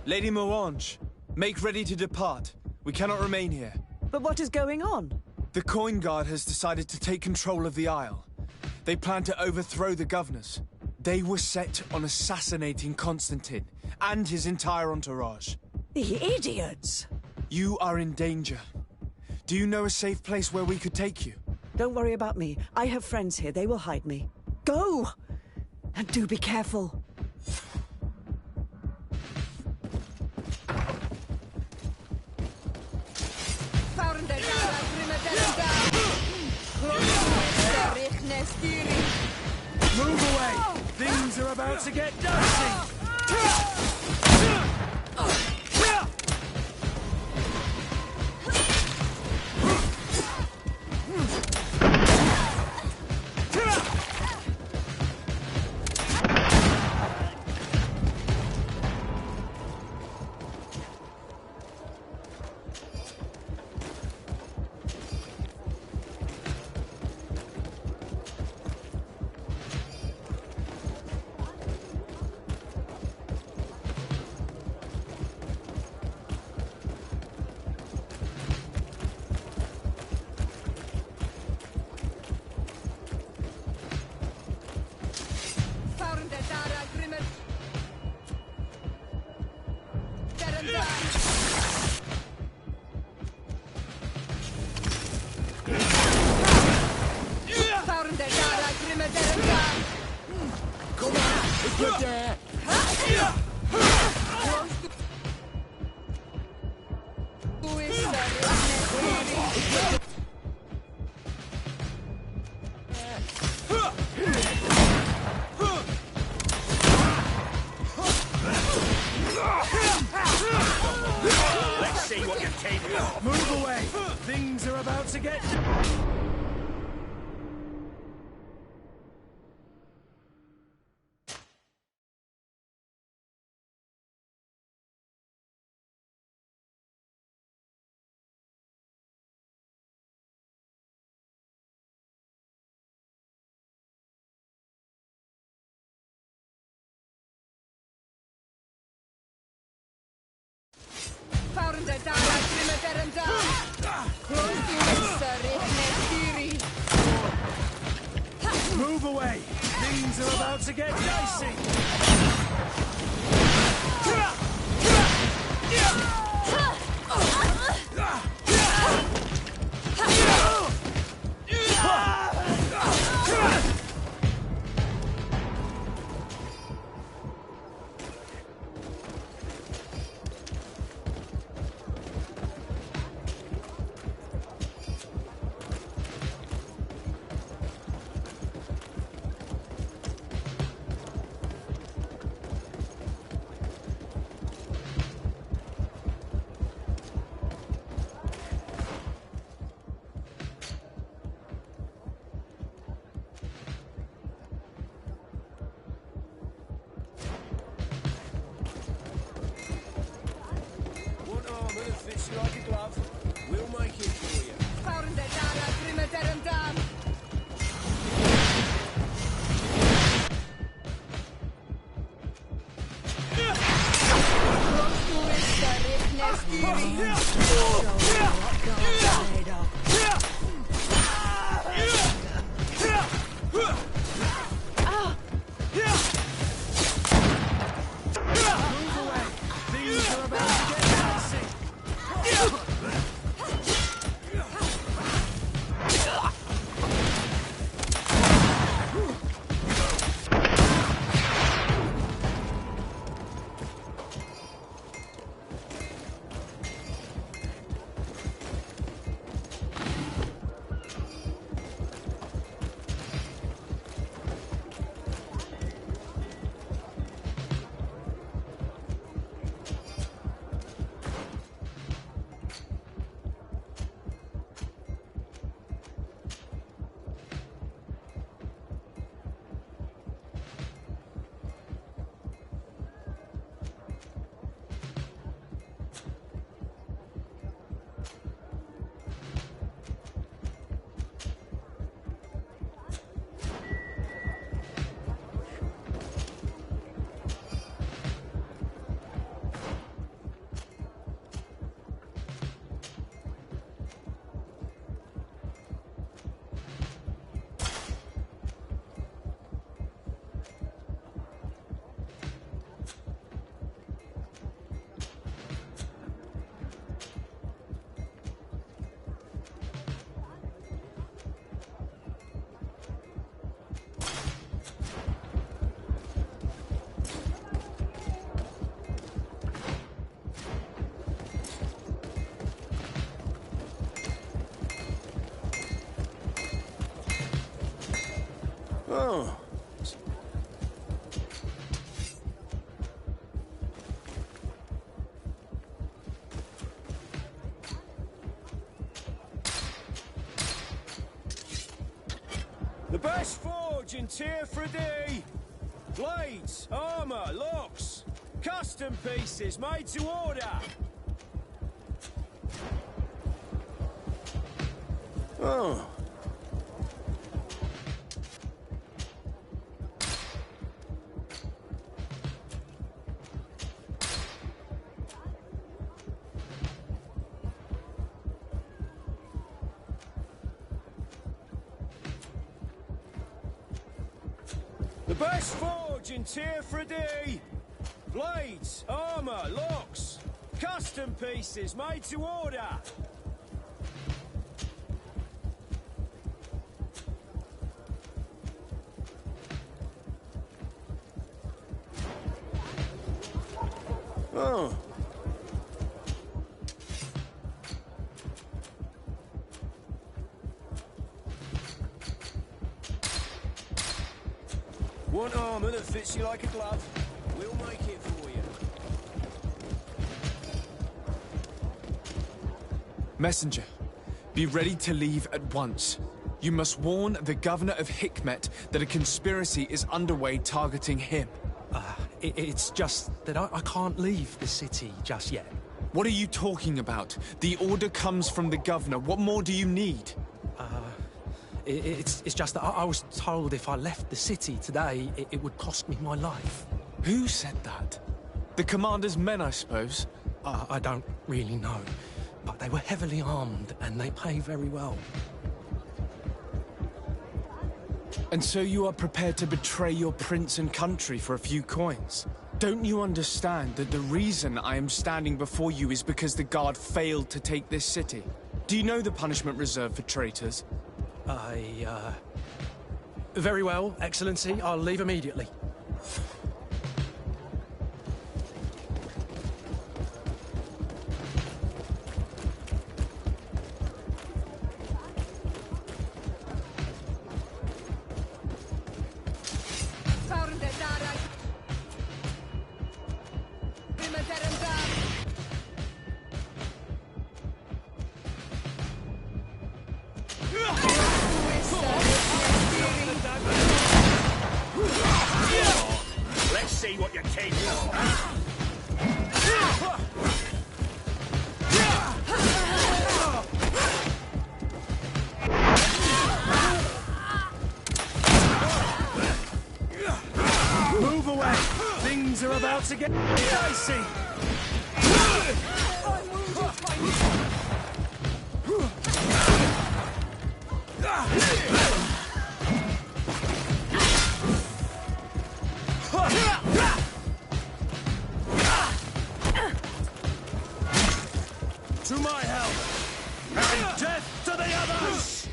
Lady Morange, make ready to depart. We cannot remain here. But what is going on? The Coin Guard has decided to take control of the Isle. They plan to overthrow the governors. They were set on assassinating Constantine and his entire entourage. The idiots! You are in danger. Do you know a safe place where we could take you? Don't worry about me. I have friends here. They will hide me. Go! And do be careful. Move away! Things are about to get dicey! Let's see what you're capable of. Move away! Things are about to get... Move away! Things are about to get dicey! Oh. The best forge in Tier 3D. Blades, armor, locks, custom pieces made to order. Oh. The best forge in Tier 3D. Blades, armor, locks, custom pieces made to order. Oh. Want armor that fits you like a glove? We'll make it for you. Messenger, be ready to leave at once. You must warn the governor of Hikmet that a conspiracy is underway targeting him. It's just that I can't leave the city just yet. What are you talking about? The order comes from the governor. What more do you need? It's just that I was told if I left the city today, it would cost me my life. Who said that? The commander's men, I suppose? I don't really know, but they were heavily armed and they pay very well. And so you are prepared to betray your prince and country for a few coins? Don't you understand that the reason I am standing before you is because the guard failed to take this city? Do you know the punishment reserved for traitors? Very well, Excellency. I'll leave immediately. Let's see what you're capable of. Move away! Things are about to get dicey! To my help! And death to the others!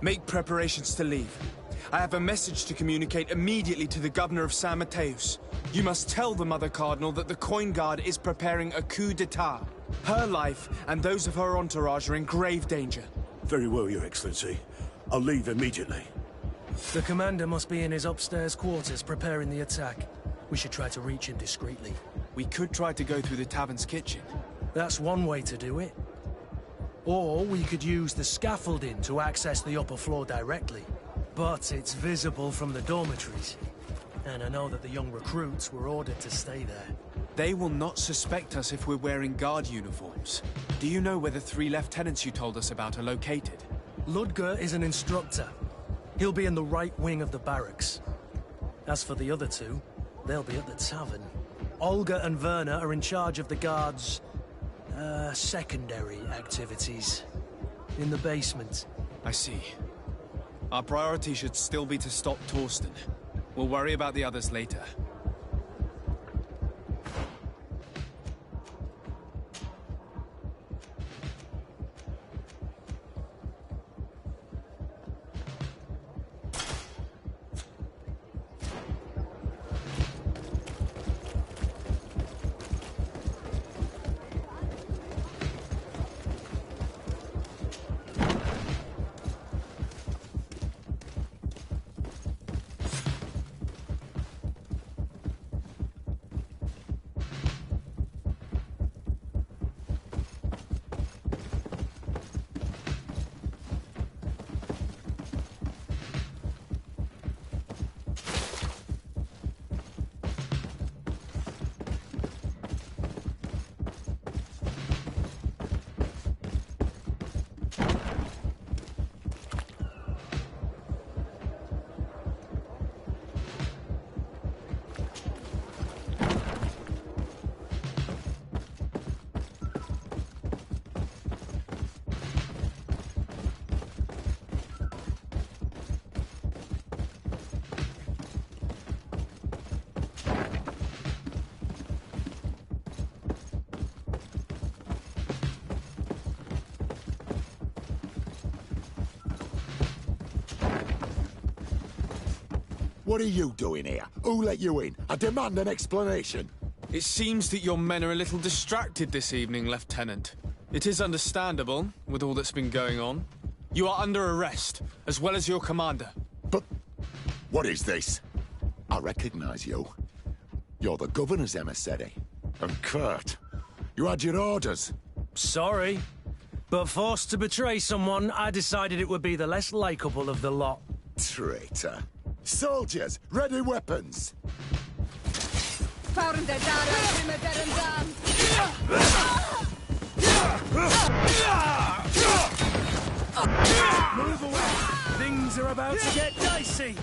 Make preparations to leave. I have a message to communicate immediately to the governor of San Mateus. You must tell the Mother Cardinal that the Coin Guard is preparing a coup d'etat. Her life and those of her entourage are in grave danger. Very well, Your Excellency. I'll leave immediately. The commander must be in his upstairs quarters preparing the attack. We should try to reach him discreetly. We could try to go through the tavern's kitchen. That's one way to do it. Or we could use the scaffolding to access the upper floor directly. But it's visible from the dormitories. And I know that the young recruits were ordered to stay there. They will not suspect us if we're wearing guard uniforms. Do you know where the 3 lieutenants you told us about are located? Ludger is an instructor. He'll be in the right wing of the barracks. As for the other 2, they'll be at the tavern. Olga and Werner are in charge of the guards' secondary activities. In the basement. I see. Our priority should still be to stop Torsten. We'll worry about the others later. What are you doing here? Who let you in? I demand an explanation. It seems that your men are a little distracted this evening, Lieutenant. It is understandable, with all that's been going on. You are under arrest, as well as your commander. But what is this? I recognize you. You're the governor's emissary. And Kurt, you had your orders. Sorry, but forced to betray someone, I decided it would be the less likable of the lot. Traitor. Soldiers, ready weapons! Move away! Things are about to get dicey!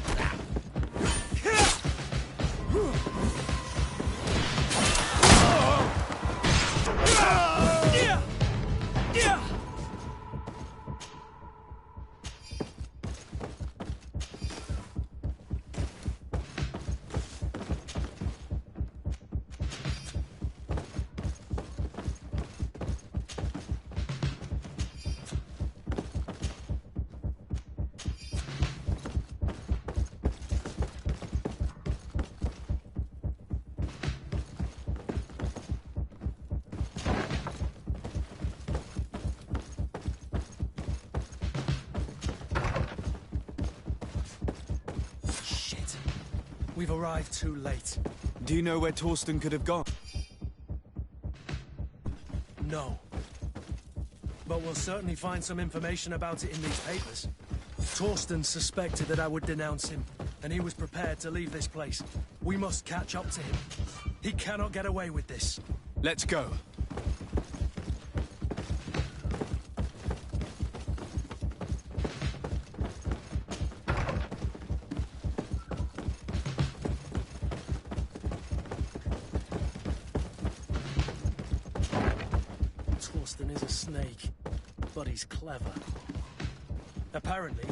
We've arrived too late. Do you know where Torsten could have gone? No. But we'll certainly find some information about it in these papers. Torsten suspected that I would denounce him, and he was prepared to leave this place. We must catch up to him. He cannot get away with this. Let's go. Torsten is a snake, but he's clever. Apparently,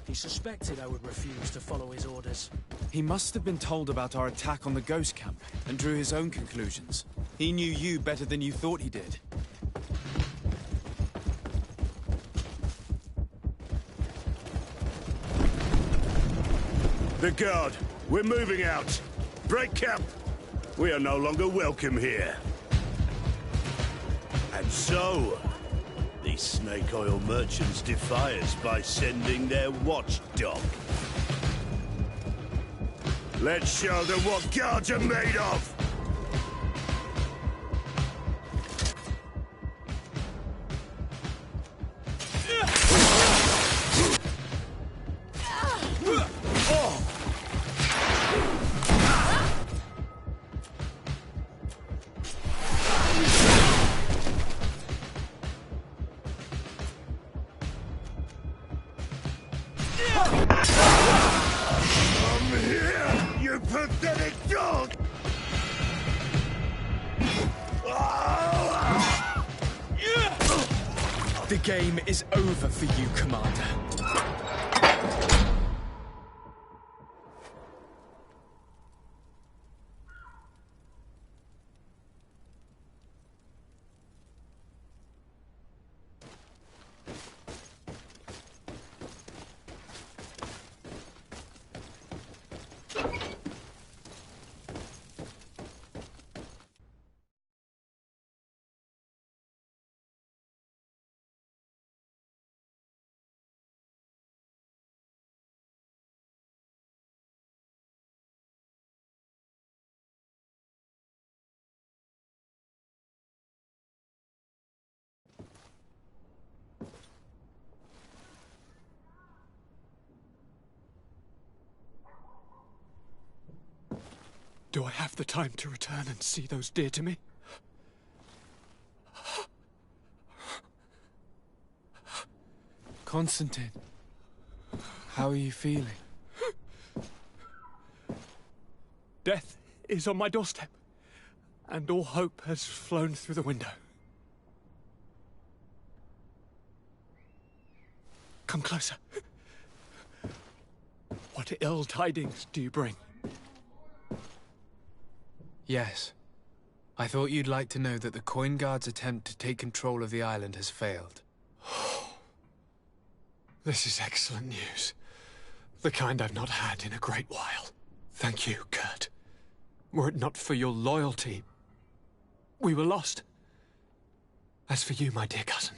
he suspected I would refuse to follow his orders. He must have been told about our attack on the ghost camp and drew his own conclusions. He knew you better than you thought he did. The guard, we're moving out. Break camp. We are no longer welcome here. And so, these snake oil merchants defy us by sending their watchdog. Let's show them what guards are made of! Come here, you pathetic dog! The game is over for you, Commander. Do I have the time to return and see those dear to me? Constantine, how are you feeling? Death is on my doorstep, and all hope has flown through the window. Come closer. What ill tidings do you bring? Yes. I thought you'd like to know that the Coin Guard's attempt to take control of the island has failed. This is excellent news. The kind I've not had in a great while. Thank you, Kurt. Were it not for your loyalty, we were lost. As for you, my dear cousin,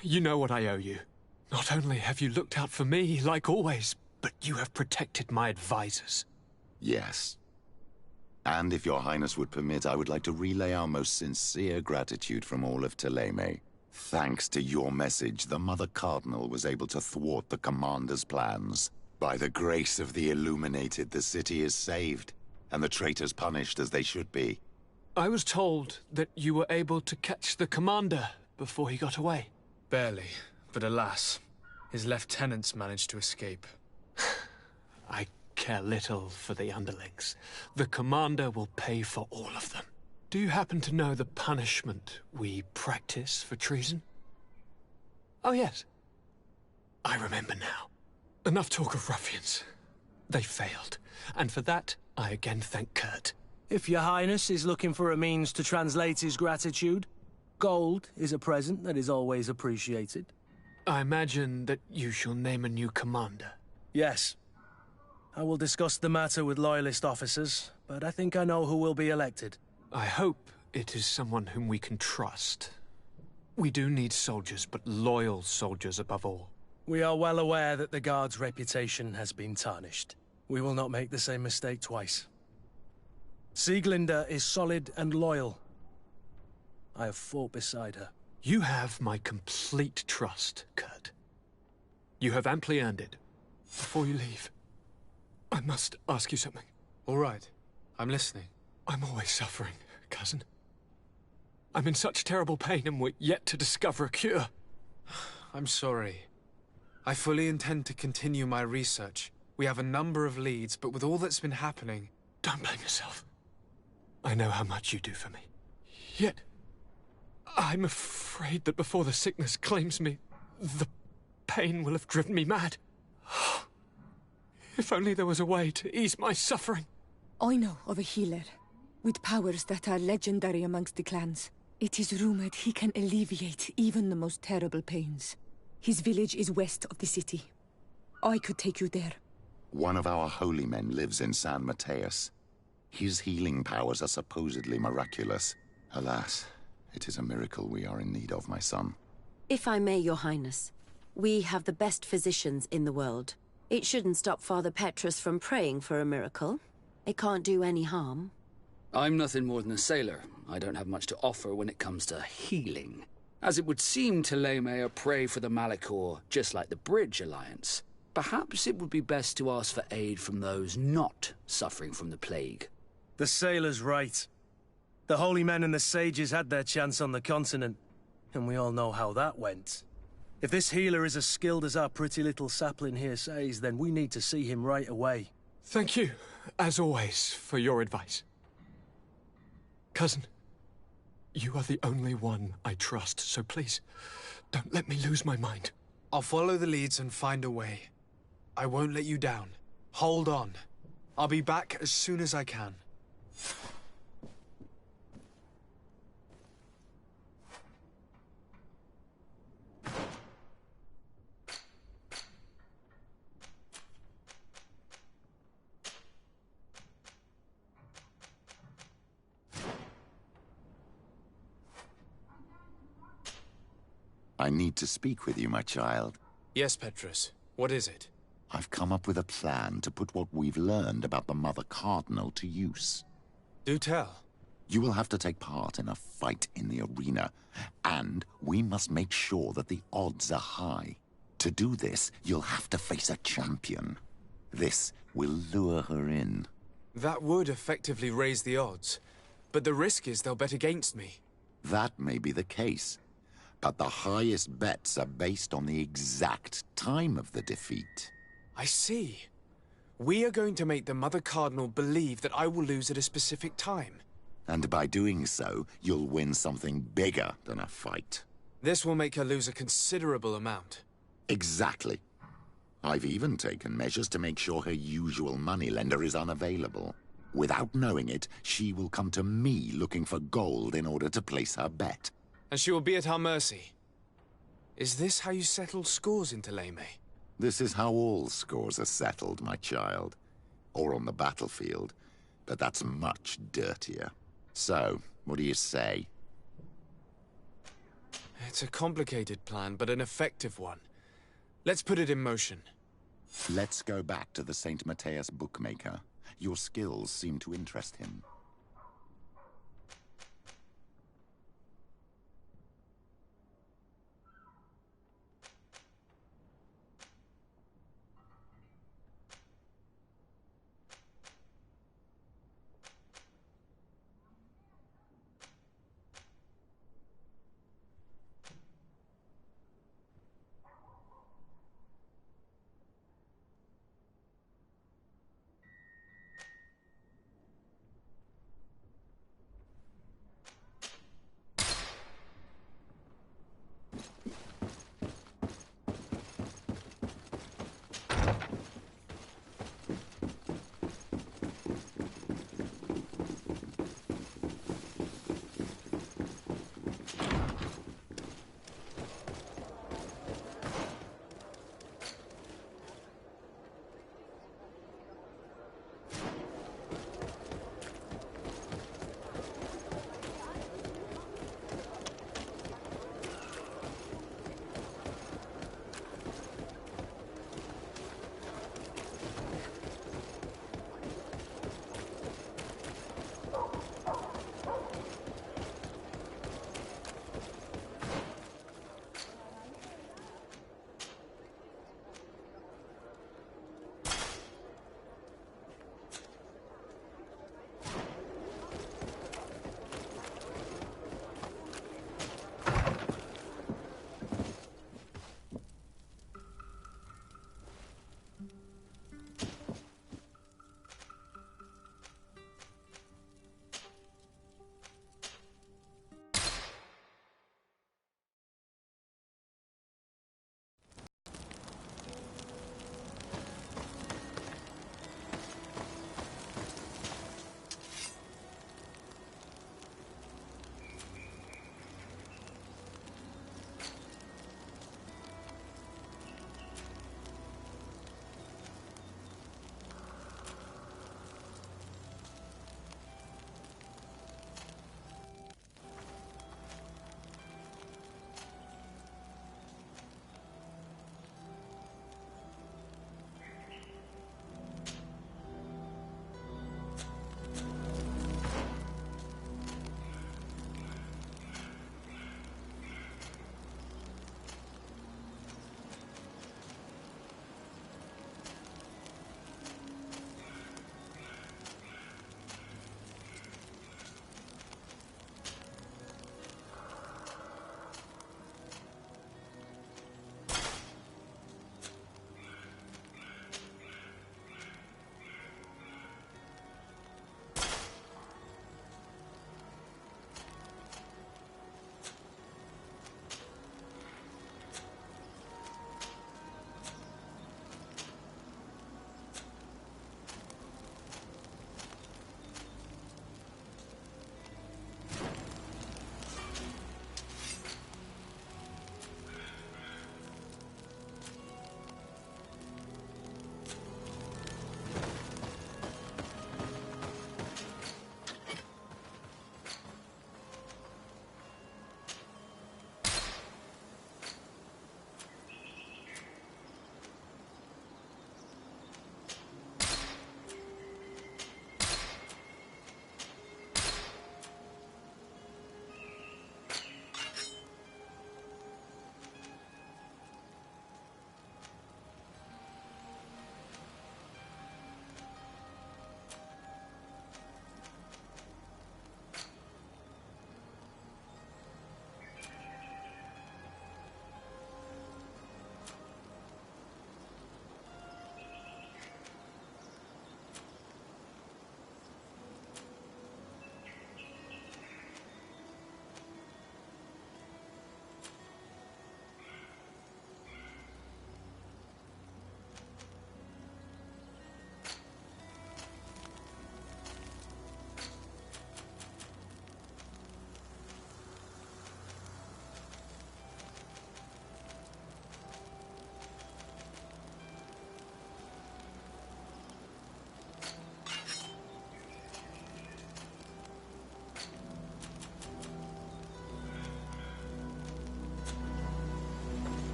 you know what I owe you. Not only have you looked out for me, like always, but you have protected my advisors. Yes. And if your highness would permit, I would like to relay our most sincere gratitude from all of Thélème. Thanks to your message, the Mother Cardinal was able to thwart the Commander's plans. By the grace of the Illuminated, the city is saved, and the traitors punished as they should be. I was told that you were able to catch the Commander before he got away. Barely, but alas, his lieutenants managed to escape. I care little for the underlings. The Commander will pay for all of them. Do you happen to know the punishment we practice for treason? Oh, yes. I remember now. Enough talk of ruffians. They failed, and for that, I again thank Kurt. If your highness is looking for a means to translate his gratitude, gold is a present that is always appreciated. I imagine that you shall name a new commander. Yes. I will discuss the matter with loyalist officers, but I think I know who will be elected. I hope it is someone whom we can trust. We do need soldiers, but loyal soldiers above all. We are well aware that the Guard's reputation has been tarnished. We will not make the same mistake twice. Sieglinde is solid and loyal. I have fought beside her. You have my complete trust, Kurt. You have amply earned it. Before you leave, I must ask you something. All right. I'm listening. I'm always suffering, cousin. I'm in such terrible pain and we're yet to discover a cure. I'm sorry. I fully intend to continue my research. We have a number of leads, but with all that's been happening... Don't blame yourself. I know how much you do for me. Yet, I'm afraid that before the sickness claims me, the pain will have driven me mad. If only there was a way to ease my suffering. I know of a healer, with powers that are legendary amongst the clans. It is rumored he can alleviate even the most terrible pains. His village is west of the city. I could take you there. One of our holy men lives in San Mateus. His healing powers are supposedly miraculous. Alas, it is a miracle we are in need of, my son. If I may, Your Highness, we have the best physicians in the world. It shouldn't stop Father Petrus from praying for a miracle. It can't do any harm. I'm nothing more than a sailor. I don't have much to offer when it comes to healing. As it would seem Teleme are prey for the Malachor, just like the Bridge Alliance. Perhaps it would be best to ask for aid from those not suffering from the plague. The sailor's right. The holy men and the sages had their chance on the continent, and we all know how that went. If this healer is as skilled as our pretty little sapling here says, then we need to see him right away. Thank you, as always, for your advice. Cousin, you are the only one I trust, so please, don't let me lose my mind. I'll follow the leads and find a way. I won't let you down. Hold on. I'll be back as soon as I can. I need to speak with you, my child. Yes, Petrus. What is it? I've come up with a plan to put what we've learned about the Mother Cardinal to use. Do tell. You will have to take part in a fight in the arena, and we must make sure that the odds are high. To do this, you'll have to face a champion. This will lure her in. That would effectively raise the odds, but the risk is they'll bet against me. That may be the case, but the highest bets are based on the exact time of the defeat. I see. We are going to make the Mother Cardinal believe that I will lose at a specific time. And by doing so, you'll win something bigger than a fight. This will make her lose a considerable amount. Exactly. I've even taken measures to make sure her usual moneylender is unavailable. Without knowing it, she will come to me looking for gold in order to place her bet. And she will be at our mercy. Is this how you settle scores in Teleme? This is how all scores are settled, my child. Or on the battlefield. But that's much dirtier. So, what do you say? It's a complicated plan, but an effective one. Let's put it in motion. Let's go back to the St. Matthias bookmaker. Your skills seem to interest him.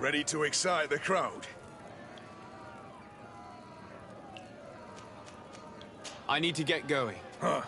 Ready to excite the crowd? I need to get going. Huh.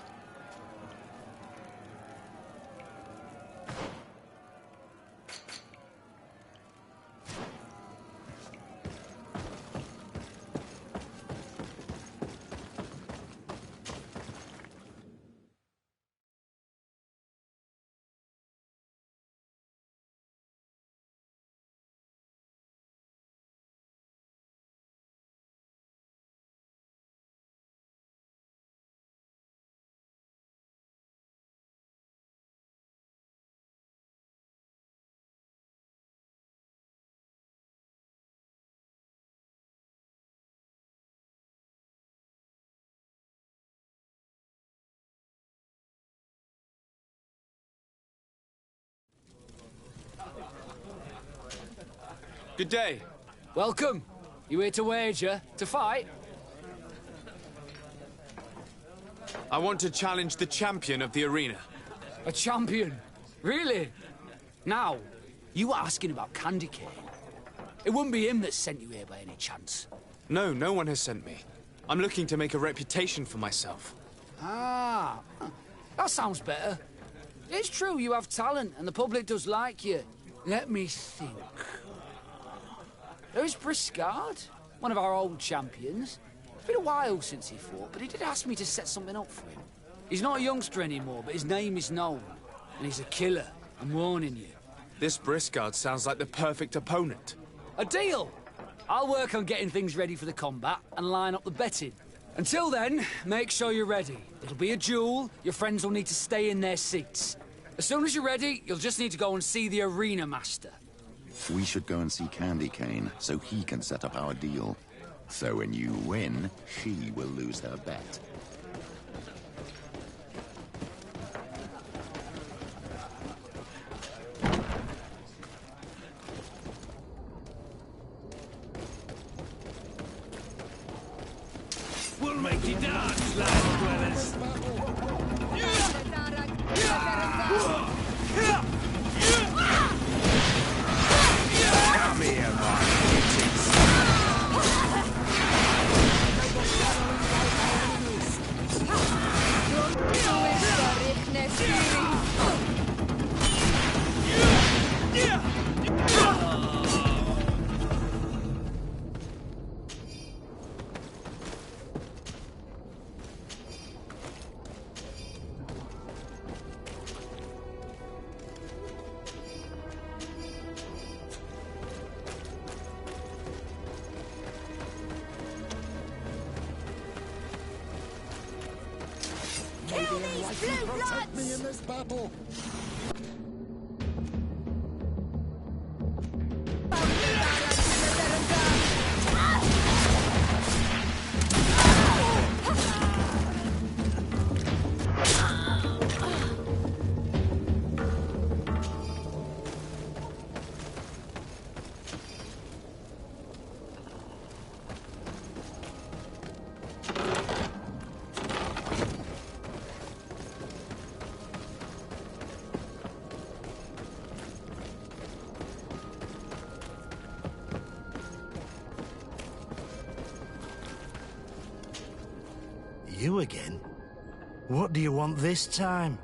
Good day. Welcome. You here to wager? To fight? I want to challenge the champion of the arena. A champion? Really? Now, you were asking about Candy Cane. It wouldn't be him that sent you here by any chance. No, no one has sent me. I'm looking to make a reputation for myself. Ah, that sounds better. It's true you have talent and the public does like you. Let me think. There's Briscard, one of our old champions. It's been a while since he fought, but he did ask me to set something up for him. He's not a youngster anymore, but his name is known. And he's a killer, I'm warning you. This Briscard sounds like the perfect opponent. A deal! I'll work on getting things ready for the combat and line up the betting. Until then, make sure you're ready. It'll be a duel, your friends will need to stay in their seats. As soon as you're ready, you'll just need to go and see the arena master. We should go and see Candy Cane, so he can set up our deal. So when you win, she will lose her bet. We'll make you dance, land dwellers. Come here, my beauties. Kill these blue bloods! Me in this battle. You again? What do you want this time?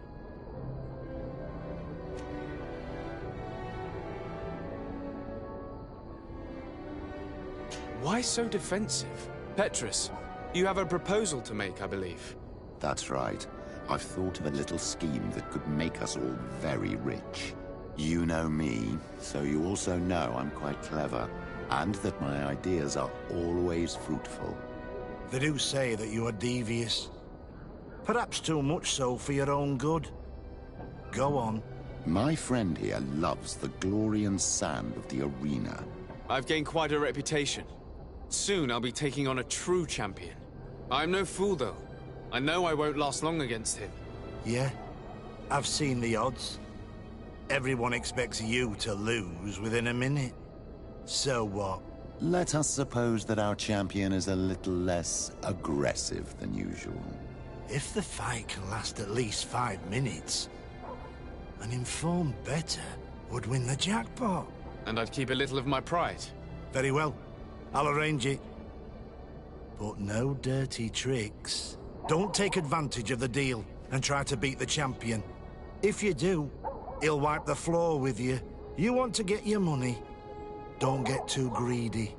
Why so defensive? Petrus, you have a proposal to make, I believe. That's right. I've thought of a little scheme that could make us all very rich. You know me, so you also know I'm quite clever, and that my ideas are always fruitful. They do say that you are devious. Perhaps too much so for your own good. Go on. My friend here loves the glory and sand of the arena. I've gained quite a reputation. Soon I'll be taking on a true champion. I'm no fool, though. I know I won't last long against him. Yeah? I've seen the odds. Everyone expects you to lose within a minute. So what? Let us suppose that our champion is a little less aggressive than usual. If the fight can last at least 5 minutes, an informed bettor would win the jackpot. And I'd keep a little of my pride. Very well. I'll arrange it. But no dirty tricks. Don't take advantage of the deal and try to beat the champion. If you do, he'll wipe the floor with you. You want to get your money. Don't get too greedy.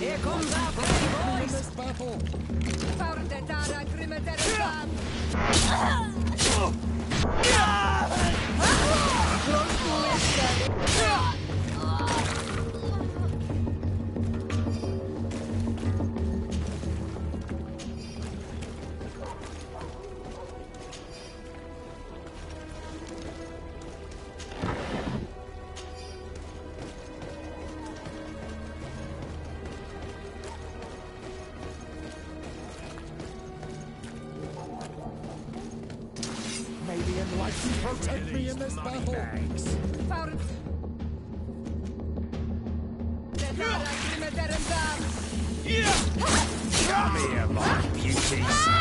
Here comes our brave boys! Battle! Maybe enlighten protect me in this battle. Come here, my beauties.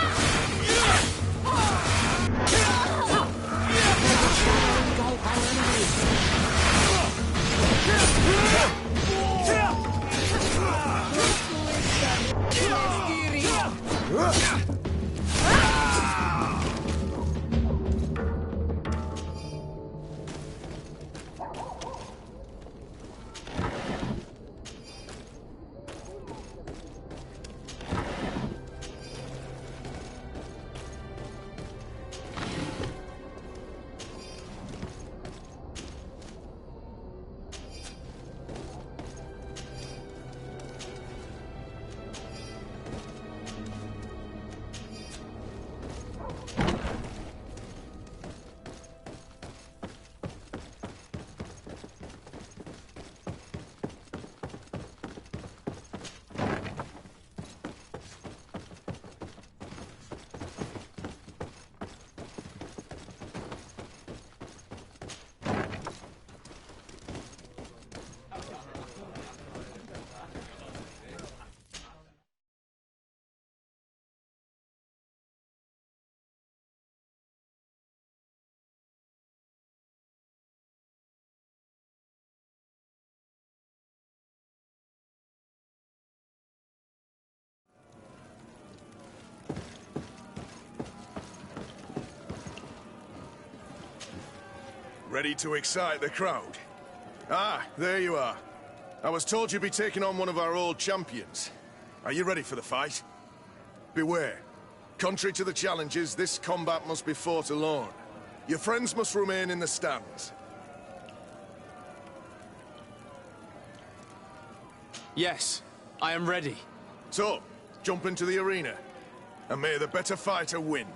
Ready to excite the crowd? Ah, there you are. I was told you'd be taking on one of our old champions. Are you ready for the fight? Beware. Contrary to the challenges, this combat must be fought alone. Your friends must remain in the stands. Yes, I am ready. So, jump into the arena, and may the better fighter win.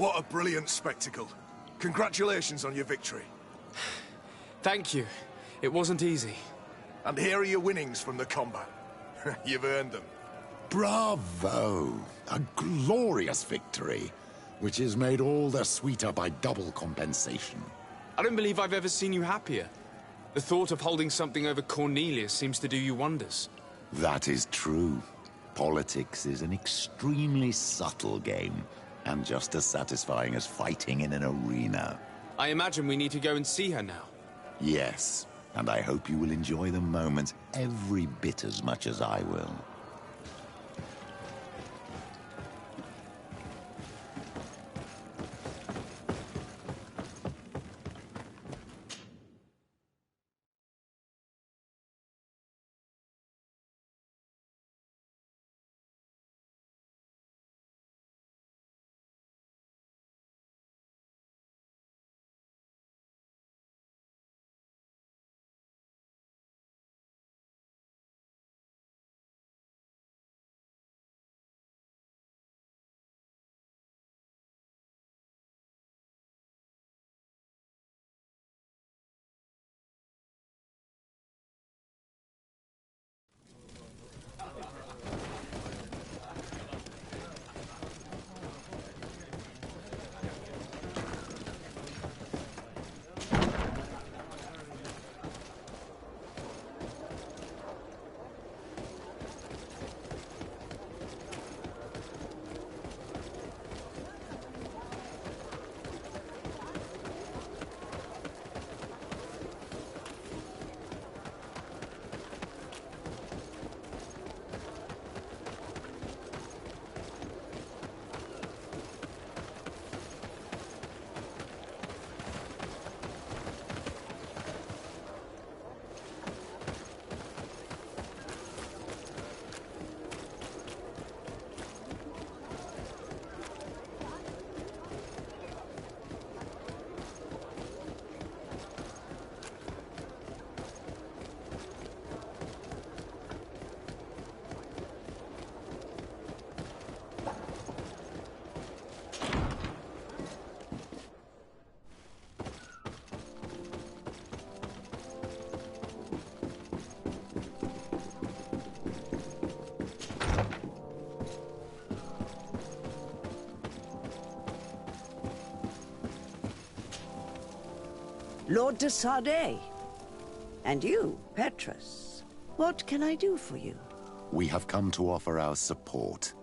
What a brilliant spectacle. Congratulations on your victory. Thank you. It wasn't easy. And here are your winnings from the combat. You've earned them. Bravo! A glorious victory, which is made all the sweeter by double compensation. I don't believe I've ever seen you happier. The thought of holding something over Cornelius seems to do you wonders. That is true. Politics is an extremely subtle game, and just as satisfying as fighting in an arena. I imagine we need to go and see her now. Yes, and I hope you will enjoy the moment every bit as much as I will. Lord de Sardet. And you, Petrus, what can I do for you? We have come to offer our support.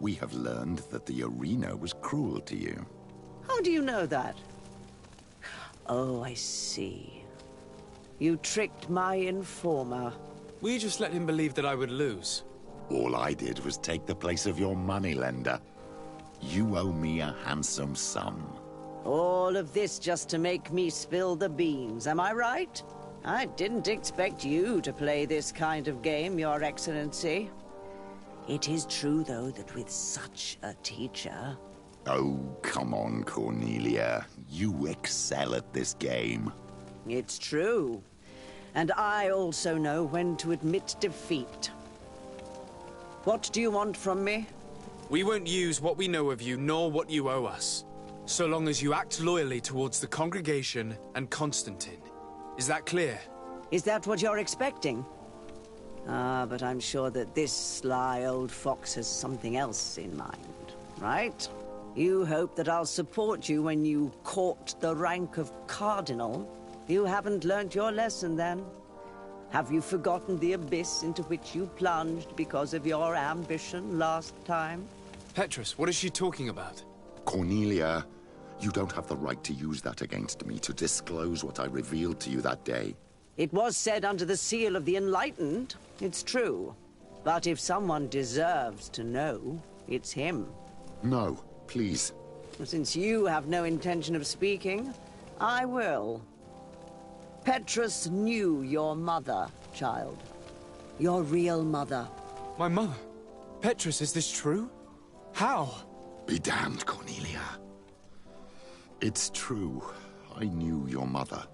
We have learned that the arena was cruel to you. How do you know that? Oh, I see. You tricked my informer. We just let him believe that I would lose. All I did was take the place of your moneylender. You owe me a handsome sum. All of this just to make me spill the beans, am I right? I didn't expect you to play this kind of game, Your Excellency. It is true, though, that with such a teacher... Oh, come on, Cornelia. You excel at this game. It's true. And I also know when to admit defeat. What do you want from me? We won't use what we know of you, nor what you owe us, so long as you act loyally towards the congregation and Constantine. Is that clear? Is that what you're expecting? Ah, but I'm sure that this sly old fox has something else in mind, right? You hope that I'll support you when you court the rank of cardinal. You haven't learnt your lesson, then. Have you forgotten the abyss into which you plunged because of your ambition last time? Petrus, what is she talking about? Cornelia, you don't have the right to use that against me, to disclose what I revealed to you that day. It was said under the seal of the Enlightened. It's true. But if someone deserves to know, it's him. No, please. Since you have no intention of speaking, I will. Petrus knew your mother, child. Your real mother. My mother? Petrus, is this true? How? Be damned, Cornelia. It's true. I knew your mother.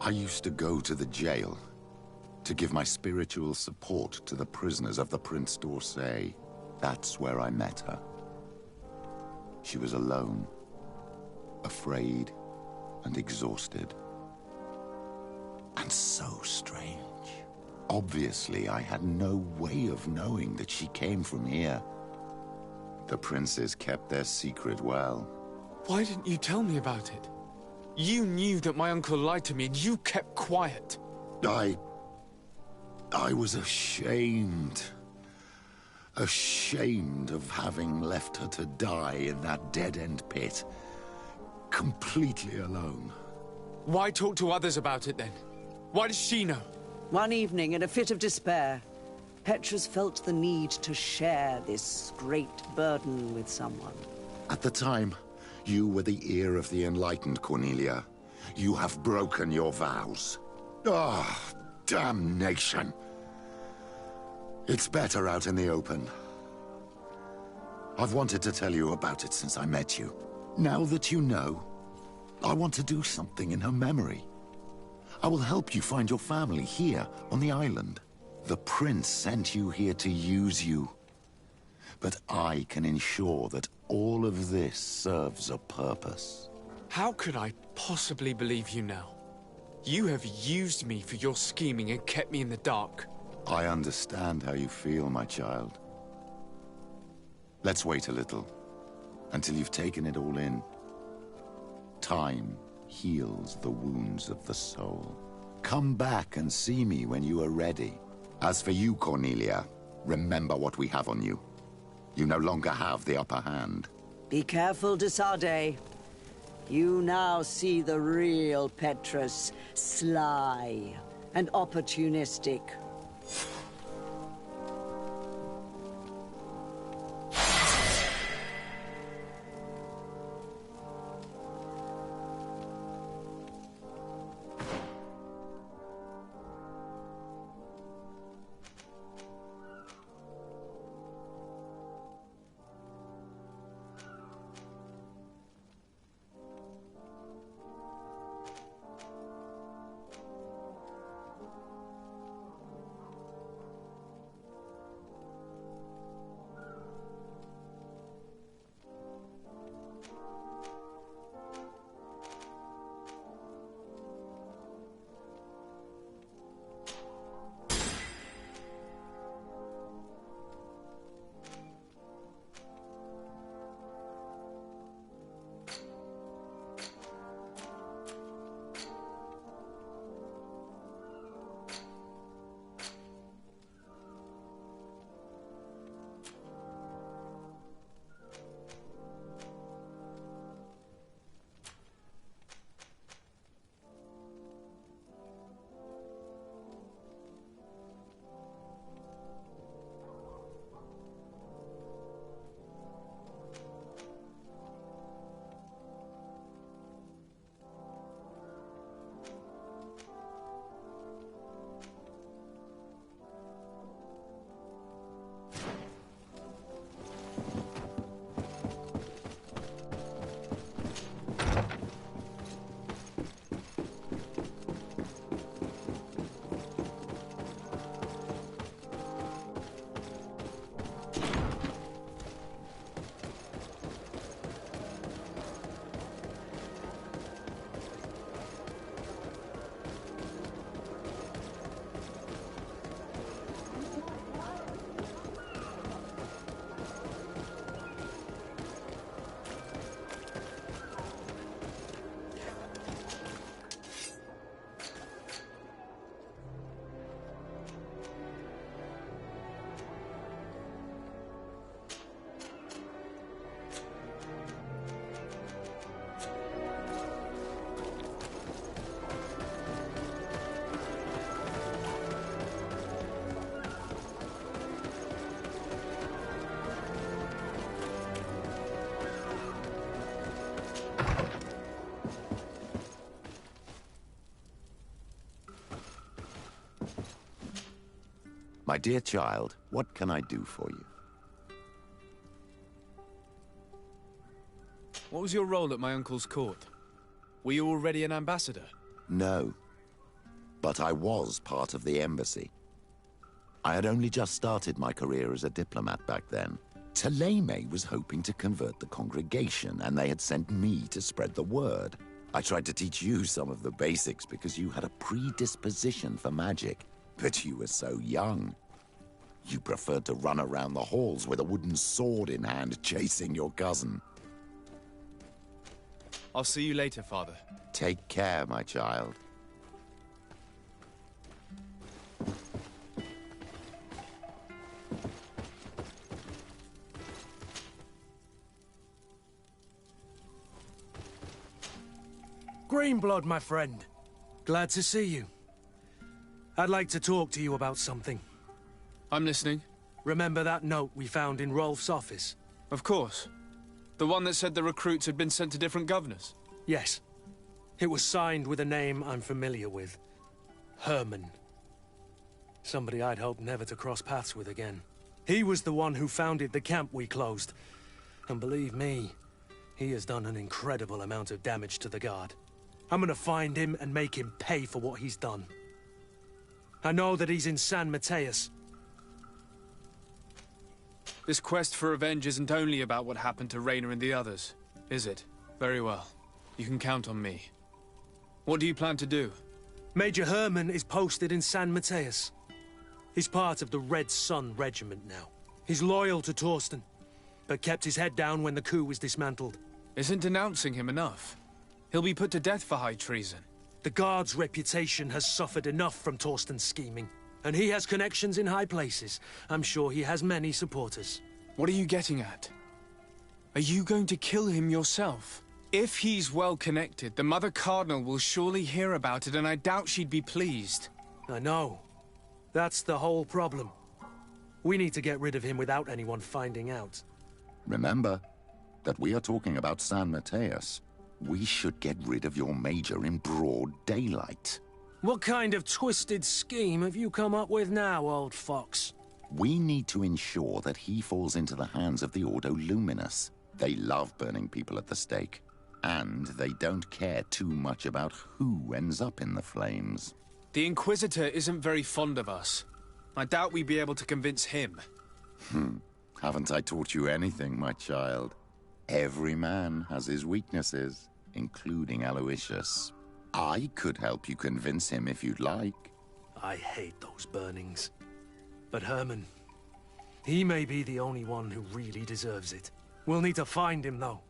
I used to go to the jail to give my spiritual support to the prisoners of the Prince d'Orsay. That's where I met her. She was alone, afraid, and exhausted. And so strange. Obviously, I had no way of knowing that she came from here. The princes kept their secret well. Why didn't you tell me about it? You knew that my uncle lied to me, and you kept quiet. I was ashamed. Ashamed of having left her to die in that dead-end pit. Completely alone. Why talk to others about it, then? Why does she know? One evening, in a fit of despair, Petrus felt the need to share this great burden with someone. At the time, you were the ear of the enlightened, Cornelia. You have broken your vows. Ah, damnation. It's better out in the open. I've wanted to tell you about it since I met you. Now that you know, I want to do something in her memory. I will help you find your family here on the island. The prince sent you here to use you. But I can ensure that all of this serves a purpose. How could I possibly believe you now? You have used me for your scheming and kept me in the dark. I understand how you feel, my child. Let's wait a little, until you've taken it all in. Time heals the wounds of the soul. Come back and see me when you are ready. As for you, Cornelia, remember what we have on you. You no longer have the upper hand. Be careful, de Sade. You now see the real Petrus, sly and opportunistic. My dear child, what can I do for you? What was your role at my uncle's court? Were you already an ambassador? No. But I was part of the embassy. I had only just started my career as a diplomat back then. Thélème was hoping to convert the congregation, and they had sent me to spread the word. I tried to teach you some of the basics because you had a predisposition for magic, but you were so young. You preferred to run around the halls with a wooden sword in hand, chasing your cousin. I'll see you later, Father. Take care, my child. Greenblood, my friend. Glad to see you. I'd like to talk to you about something. I'm listening. Remember that note we found in Rolf's office? Of course. The one that said the recruits had been sent to different governors? Yes. It was signed with a name I'm familiar with. Herman. Somebody I'd hoped never to cross paths with again. He was the one who founded the camp we closed. And believe me, he has done an incredible amount of damage to the Guard. I'm gonna find him and make him pay for what he's done. I know that he's in San Mateus. This quest for revenge isn't only about what happened to Raynor and the others, is it? Very well. You can count on me. What do you plan to do? Major Herman is posted in San Mateus. He's part of the Red Sun Regiment now. He's loyal to Torsten, but kept his head down when the coup was dismantled. Isn't denouncing him enough? He'll be put to death for high treason. The Guard's reputation has suffered enough from Torsten's scheming. And he has connections in high places. I'm sure he has many supporters. What are you getting at? Are you going to kill him yourself? If he's well connected, the Mother Cardinal will surely hear about it, and I doubt she'd be pleased. I know. That's the whole problem. We need to get rid of him without anyone finding out. Remember that we are talking about San Mateus. We should get rid of your major in broad daylight. What kind of twisted scheme have you come up with now, old fox? We need to ensure that he falls into the hands of the Ordo Luminous. They love burning people at the stake. And they don't care too much about who ends up in the flames. The Inquisitor isn't very fond of us. I doubt we'd be able to convince him. Haven't I taught you anything, my child? Every man has his weaknesses, including Aloysius. I could help you convince him if you'd like. I hate those burnings. But Herman, he may be the only one who really deserves it. We'll need to find him, though.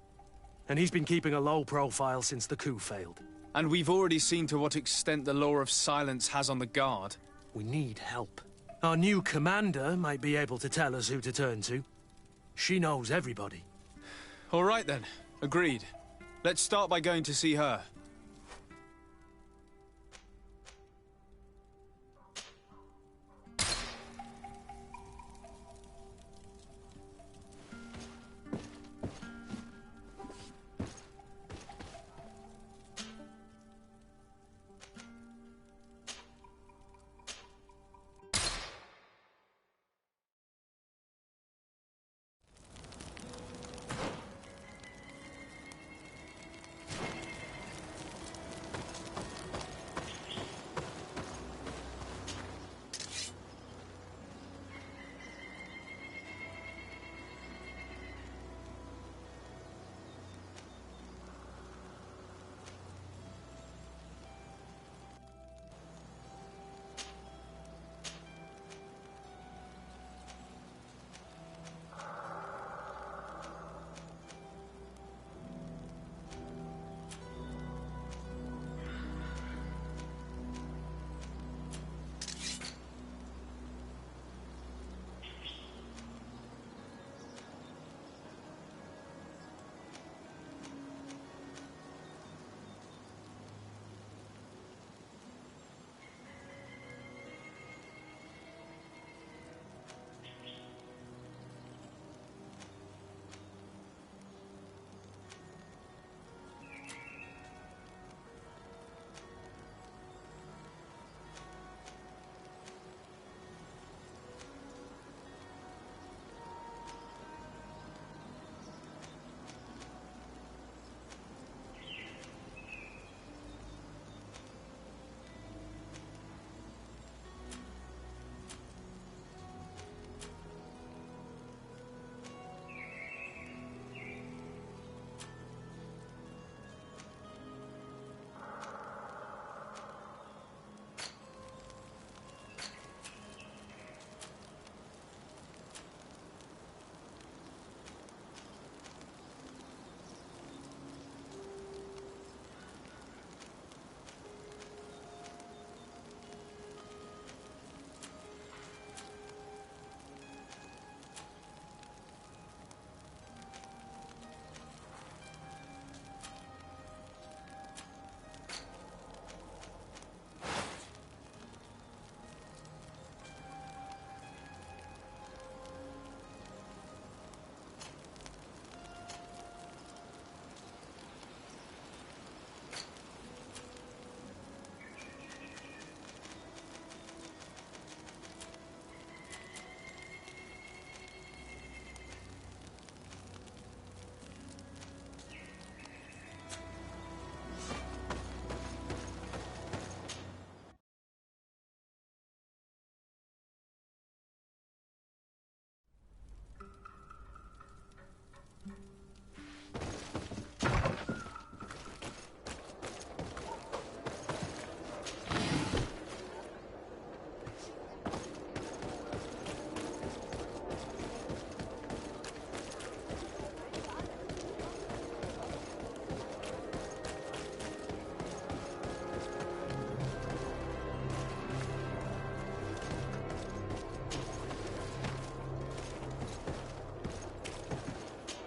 And he's been keeping a low profile since the coup failed. And we've already seen to what extent the law of silence has on the Guard. We need help. Our new commander might be able to tell us who to turn to. She knows everybody. All right then. Agreed. Let's start by going to see her.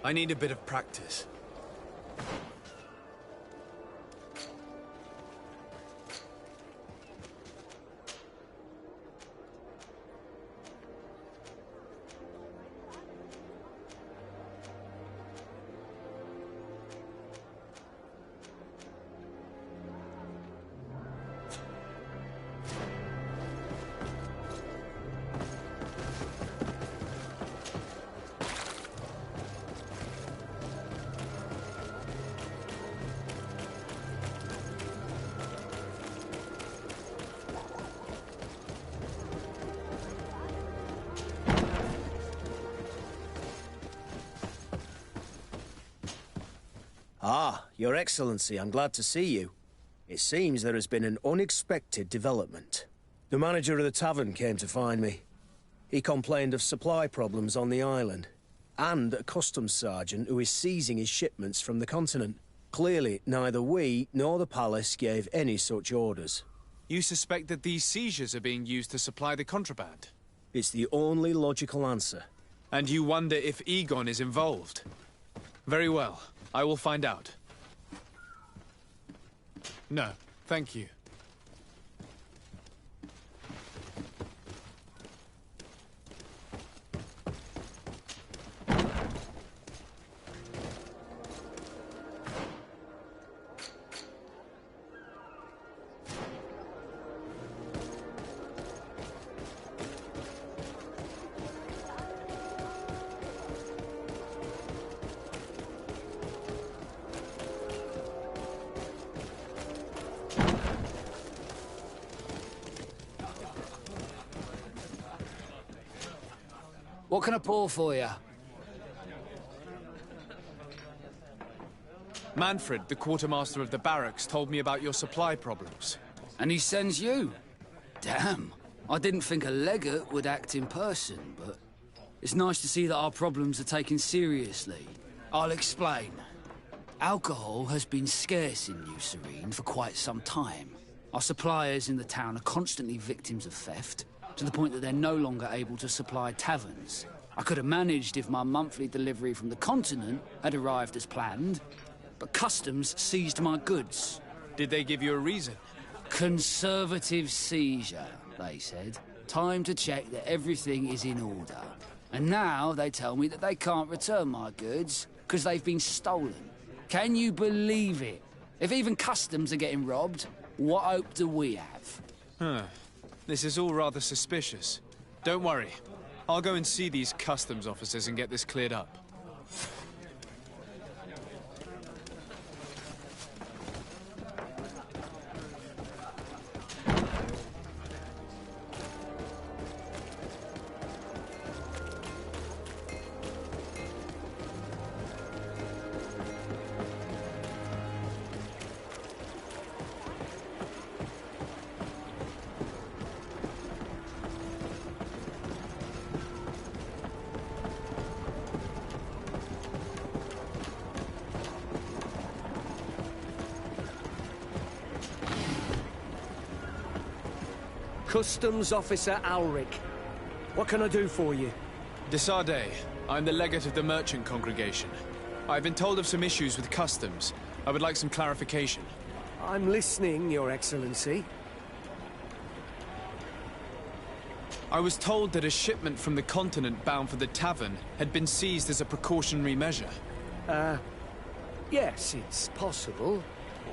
I need a bit of practice. Ah, Your Excellency, I'm glad to see you. It seems there has been an unexpected development. The manager of the tavern came to find me. He complained of supply problems on the island, and a customs sergeant who is seizing his shipments from the continent. Clearly, neither we nor the palace gave any such orders. You suspect that these seizures are being used to supply the contraband? It's the only logical answer. And you wonder if Egon is involved? Very well. I will find out. No, thank you. What can I pour for you? Manfred, the quartermaster of the barracks, told me about your supply problems. And he sends you? Damn. I didn't think a legate would act in person, but it's nice to see that our problems are taken seriously. I'll explain. Alcohol has been scarce in New Serene for quite some time. Our suppliers in the town are constantly victims of theft, to the point that they're no longer able to supply taverns. I could have managed if my monthly delivery from the continent had arrived as planned, but customs seized my goods. Did they give you a reason? Conservative seizure, they said. Time to check that everything is in order. And now they tell me that they can't return my goods because they've been stolen. Can you believe it? If even customs are getting robbed, what hope do we have? Huh. This is all rather suspicious. Don't worry. I'll go and see these customs officers and get this cleared up. Customs Officer Alric. What can I do for you? Desade, I'm the legate of the merchant congregation. I've been told of some issues with customs. I would like some clarification. I'm listening, Your Excellency. I was told that a shipment from the continent bound for the tavern had been seized as a precautionary measure. Yes, it's possible.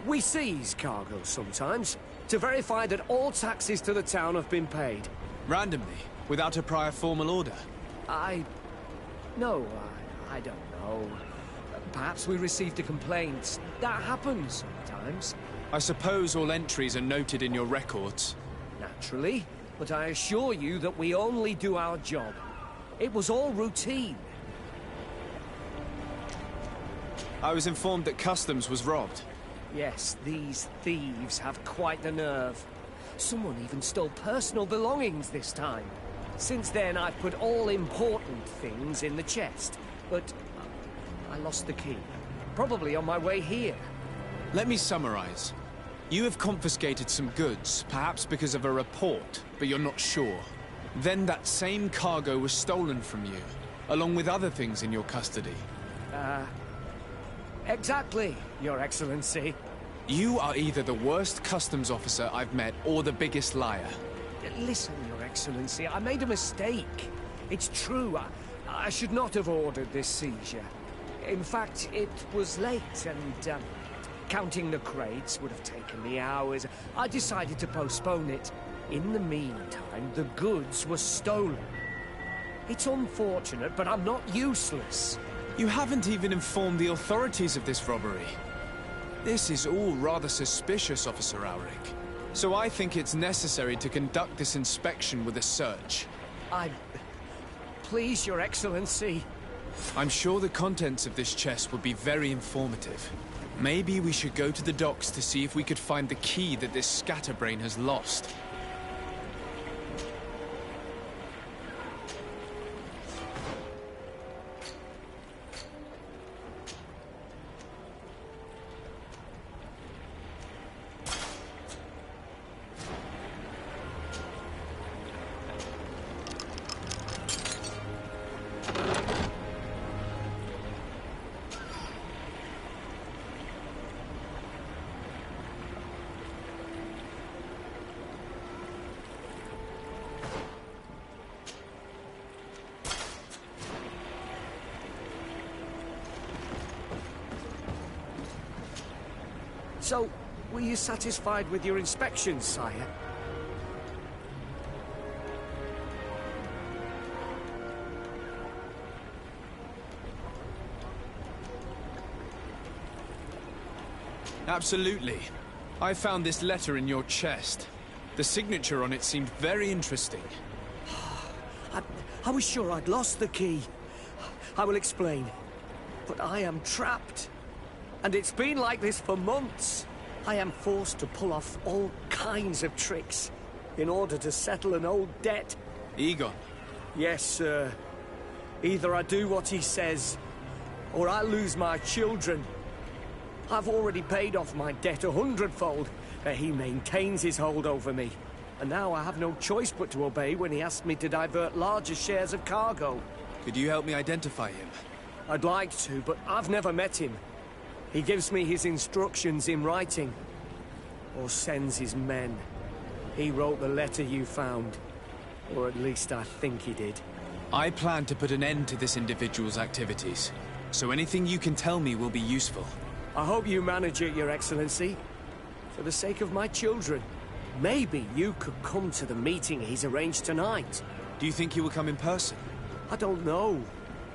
We seize cargo sometimes, to verify that all taxes to the town have been paid. Randomly, without a prior formal order? No, I don't know. Perhaps we received a complaint. That happens sometimes. I suppose all entries are noted in your records. Naturally, but I assure you that we only do our job. It was all routine. I was informed that customs was robbed. Yes, these thieves have quite the nerve. Someone even stole personal belongings this time. Since then, I've put all important things in the chest, but I lost the key. Probably on my way here. Let me summarize. You have confiscated some goods, perhaps because of a report, but you're not sure. Then that same cargo was stolen from you, along with other things in your custody. Exactly, Your Excellency. You are either the worst customs officer I've met or the biggest liar. Listen, Your Excellency, I made a mistake. It's true, I should not have ordered this seizure. In fact, it was late and, counting the crates would have taken me hours. I decided to postpone it. In the meantime, the goods were stolen. It's unfortunate, but I'm not useless. You haven't even informed the authorities of this robbery. This is all rather suspicious, Officer Auric. So I think it's necessary to conduct this inspection with a search. Please, Your Excellency. I'm sure the contents of this chest would be very informative. Maybe we should go to the docks to see if we could find the key that this scatterbrain has lost. So, were you satisfied with your inspection, sire? Absolutely. I found this letter in your chest. The signature on it seemed very interesting. I was sure I'd lost the key. I will explain. But I am trapped. And it's been like this for months. I am forced to pull off all kinds of tricks in order to settle an old debt. Egon? Yes, sir. Either I do what he says, or I lose my children. I've already paid off my debt 100-fold, but he maintains his hold over me. And now I have no choice but to obey when he asks me to divert larger shares of cargo. Could you help me identify him? I'd like to, but I've never met him. He gives me his instructions in writing, or sends his men. He wrote the letter you found, or at least I think he did. I plan to put an end to this individual's activities, so anything you can tell me will be useful. I hope you manage it, Your Excellency. For the sake of my children, maybe you could come to the meeting he's arranged tonight. Do you think he will come in person? I don't know.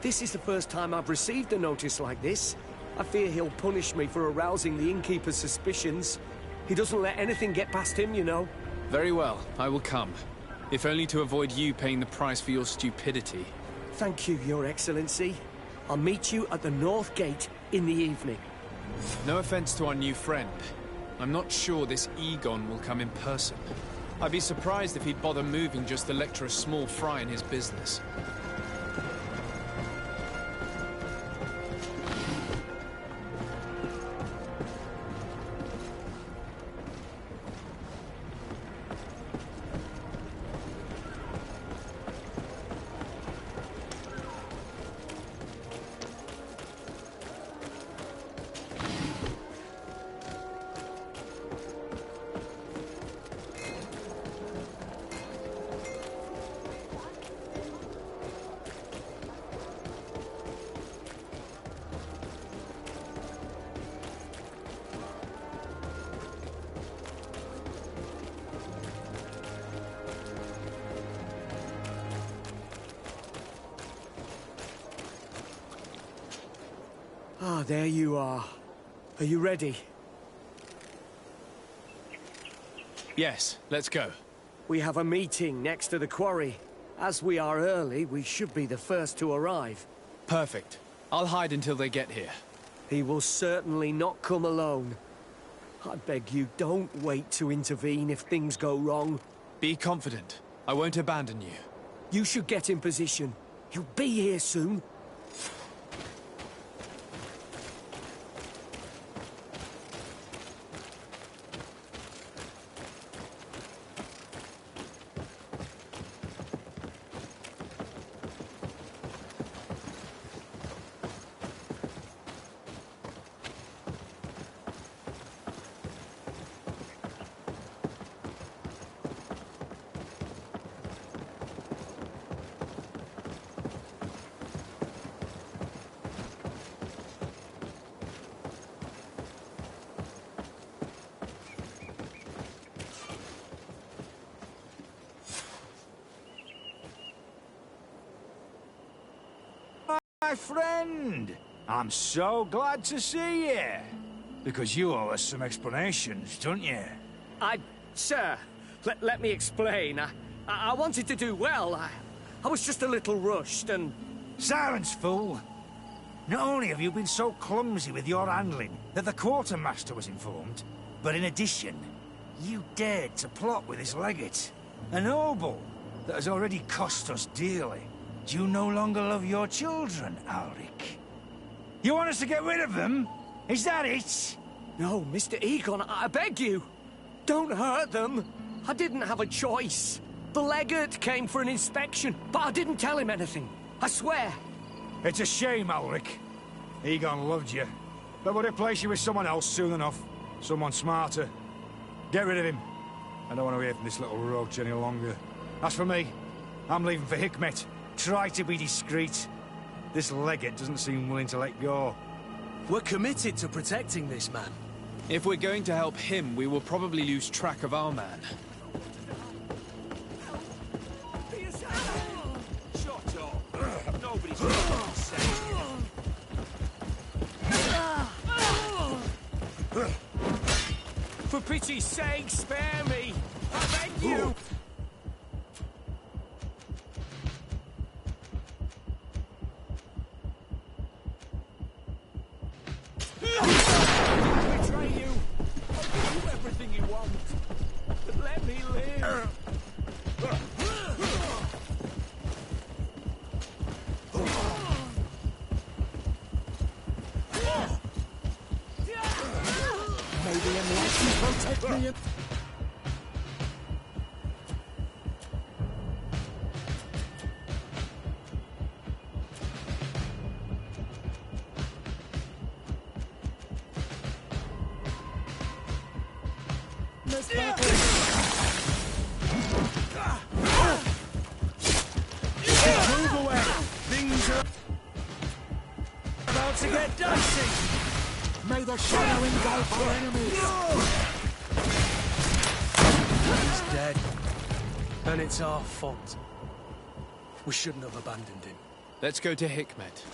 This is the first time I've received a notice like this. I fear he'll punish me for arousing the innkeeper's suspicions. He doesn't let anything get past him, you know. Very well, I will come. If only to avoid you paying the price for your stupidity. Thank you, Your Excellency. I'll meet you at the North Gate in the evening. No offense to our new friend. I'm not sure this Egon will come in person. I'd be surprised if he'd bother moving just to lecture a small fry in his business. Ah, there you are. Are you ready? Yes, let's go. We have a meeting next to the quarry. As we are early, we should be the first to arrive. Perfect. I'll hide until they get here. He will certainly not come alone. I beg you, don't wait to intervene if things go wrong. Be confident. I won't abandon you. You should get in position. He'll be here soon. My friend, I'm so glad to see you. Because you owe us some explanations, don't you? Sir, let me explain. I wanted to do well. I was just a little rushed and... Silence, fool! Not only have you been so clumsy with your handling that the quartermaster was informed, but in addition, you dared to plot with his legate, a noble that has already cost us dearly. Do you no longer love your children, Alric? You want us to get rid of them? Is that it? No, Mr. Egon, I beg you. Don't hurt them. I didn't have a choice. The legate came for an inspection, but I didn't tell him anything. I swear. It's a shame, Alric. Egon loved you, but would replace you with someone else soon enough. Someone smarter. Get rid of him. I don't want to hear from this little roach any longer. As for me, I'm leaving for Hikmet. Try to be discreet. This legate doesn't seem willing to let go. We're committed to protecting this man. If we're going to help him, we will probably lose track of our man. Shut up! Nobody's going to say it. For pity's sake, spare me! I beg you! Betray you! I'll give you everything you want, but let me live! May the enlightened protect me. Move away! Things are about to get dicey! May the shadow engulf your enemies. He's dead. And it's our fault. We shouldn't have abandoned him. Let's go to Hikmet.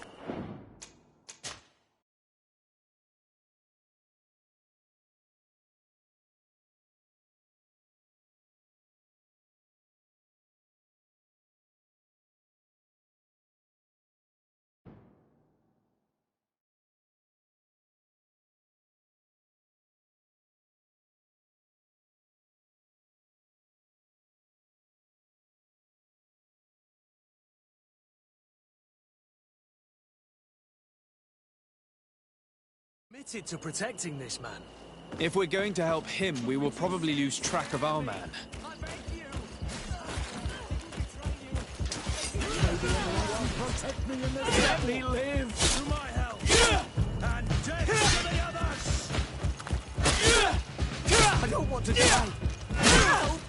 Committed to protecting this man. If we're going to help him, we will probably lose track of our man. Protect me in this. Let me live! To my help! And death to the others! I don't want to die. Help!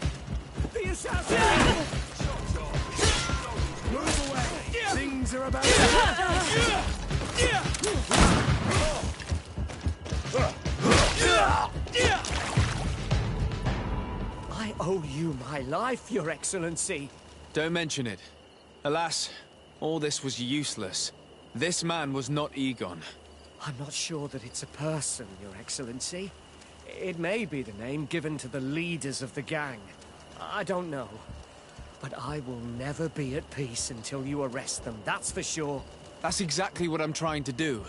The assassin! Move away! Things are about to... I owe you my life, Your Excellency. Don't mention it. Alas, all this was useless. This man was not Egon. I'm not sure that it's a person, Your Excellency. It may be the name given to the leaders of the gang. I don't know. But I will never be at peace until you arrest them, that's for sure. That's exactly what I'm trying to do.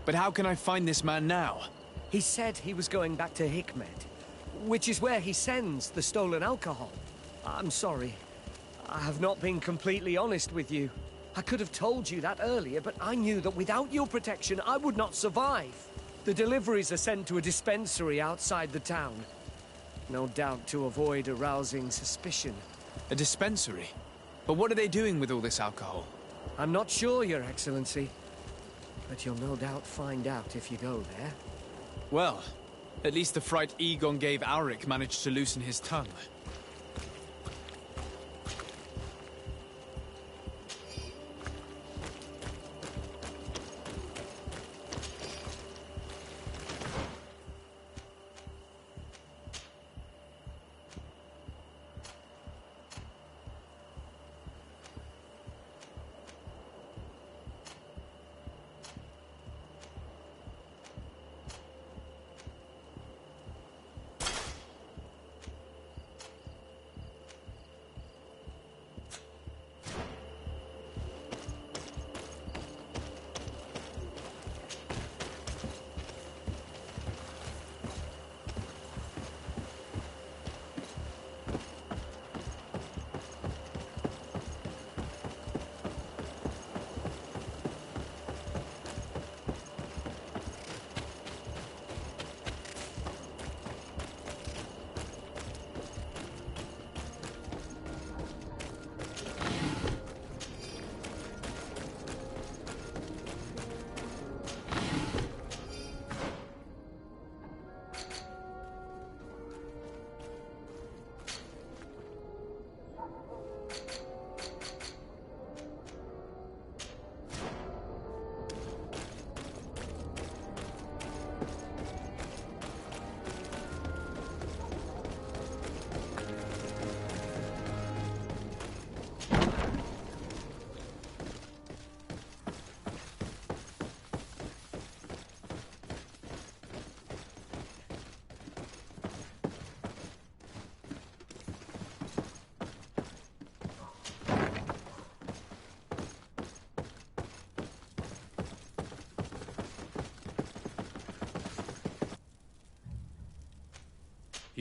But how can I find this man now? He said he was going back to Hikmet, which is where he sends the stolen alcohol. I'm sorry. I have not been completely honest with you. I could have told you that earlier, but I knew that without your protection, I would not survive. The deliveries are sent to a dispensary outside the town. No doubt to avoid arousing suspicion. A dispensary? But what are they doing with all this alcohol? I'm not sure, Your Excellency. But you'll no doubt find out if you go there. Well, at least the fright Egon gave Alric managed to loosen his tongue.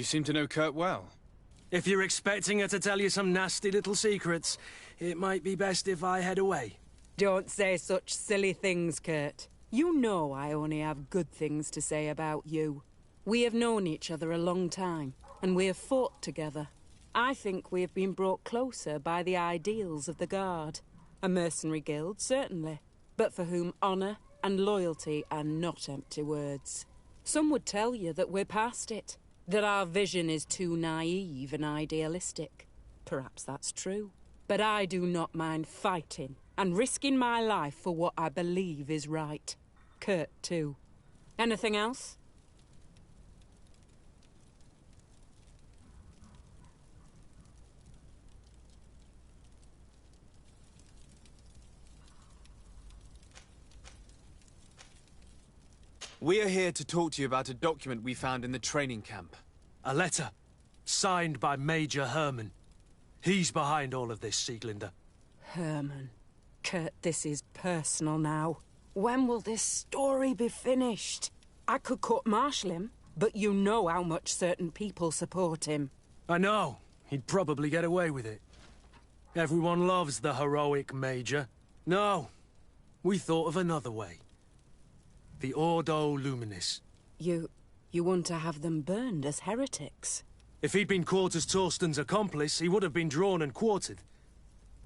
You seem to know Kurt well. If you're expecting her to tell you some nasty little secrets, it might be best if I head away. Don't say such silly things, Kurt. You know I only have good things to say about you. We have known each other a long time, and we have fought together. I think we have been brought closer by the ideals of the Guard. A mercenary guild, certainly, but for whom honor and loyalty are not empty words. Some would tell you that we're past it, that our vision is too naive and idealistic. Perhaps that's true. But I do not mind fighting and risking my life for what I believe is right. Kurt, too. Anything else? We are here to talk to you about a document we found in the training camp. A letter, signed by Major Herman. He's behind all of this, Sieglinder. Herman. Kurt, this is personal now. When will this story be finished? I could court-martial him, but you know how much certain people support him. I know. He'd probably get away with it. Everyone loves the heroic Major. No, we thought of another way. The Ordo Luminis. You want to have them burned as heretics? If he'd been caught as Torsten's accomplice, he would have been drawn and quartered.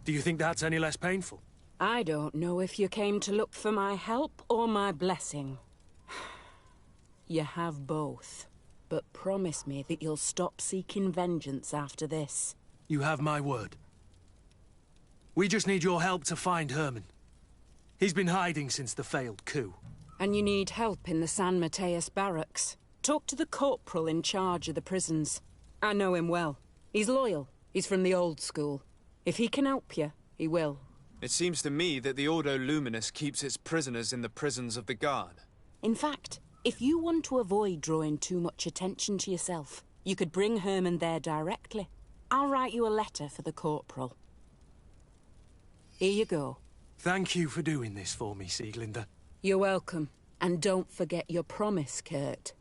Do you think that's any less painful? I don't know if you came to look for my help or my blessing. You have both. But promise me that you'll stop seeking vengeance after this. You have my word. We just need your help to find Herman. He's been hiding since the failed coup. And you need help in the San Mateus barracks. Talk to the corporal in charge of the prisons. I know him well. He's loyal. He's from the old school. If he can help you, he will. It seems to me that the Ordo Luminis keeps its prisoners in the prisons of the Guard. In fact, if you want to avoid drawing too much attention to yourself, you could bring Herman there directly. I'll write you a letter for the corporal. Here you go. Thank you for doing this for me, Sieglinder. You're welcome. And don't forget your promise, Kurt.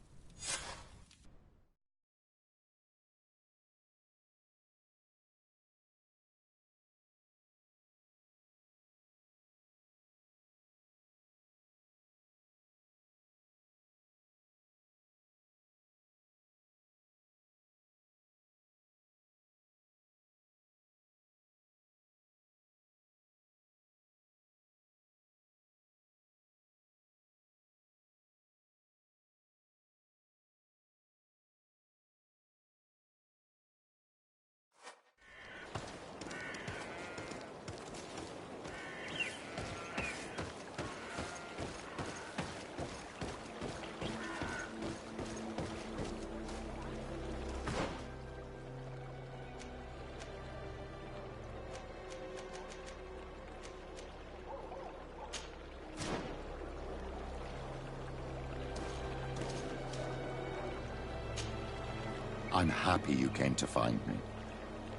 I'm happy you came to find me.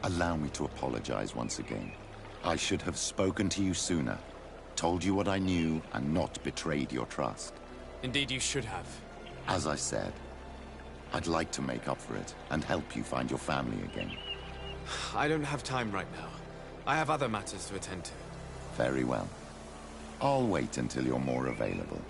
Allow me to apologize once again. I should have spoken to you sooner, told you what I knew, and not betrayed your trust. Indeed you should have. As I said, I'd like to make up for it and help you find your family again. I don't have time right now. I have other matters to attend to. Very well. I'll wait until you're more available.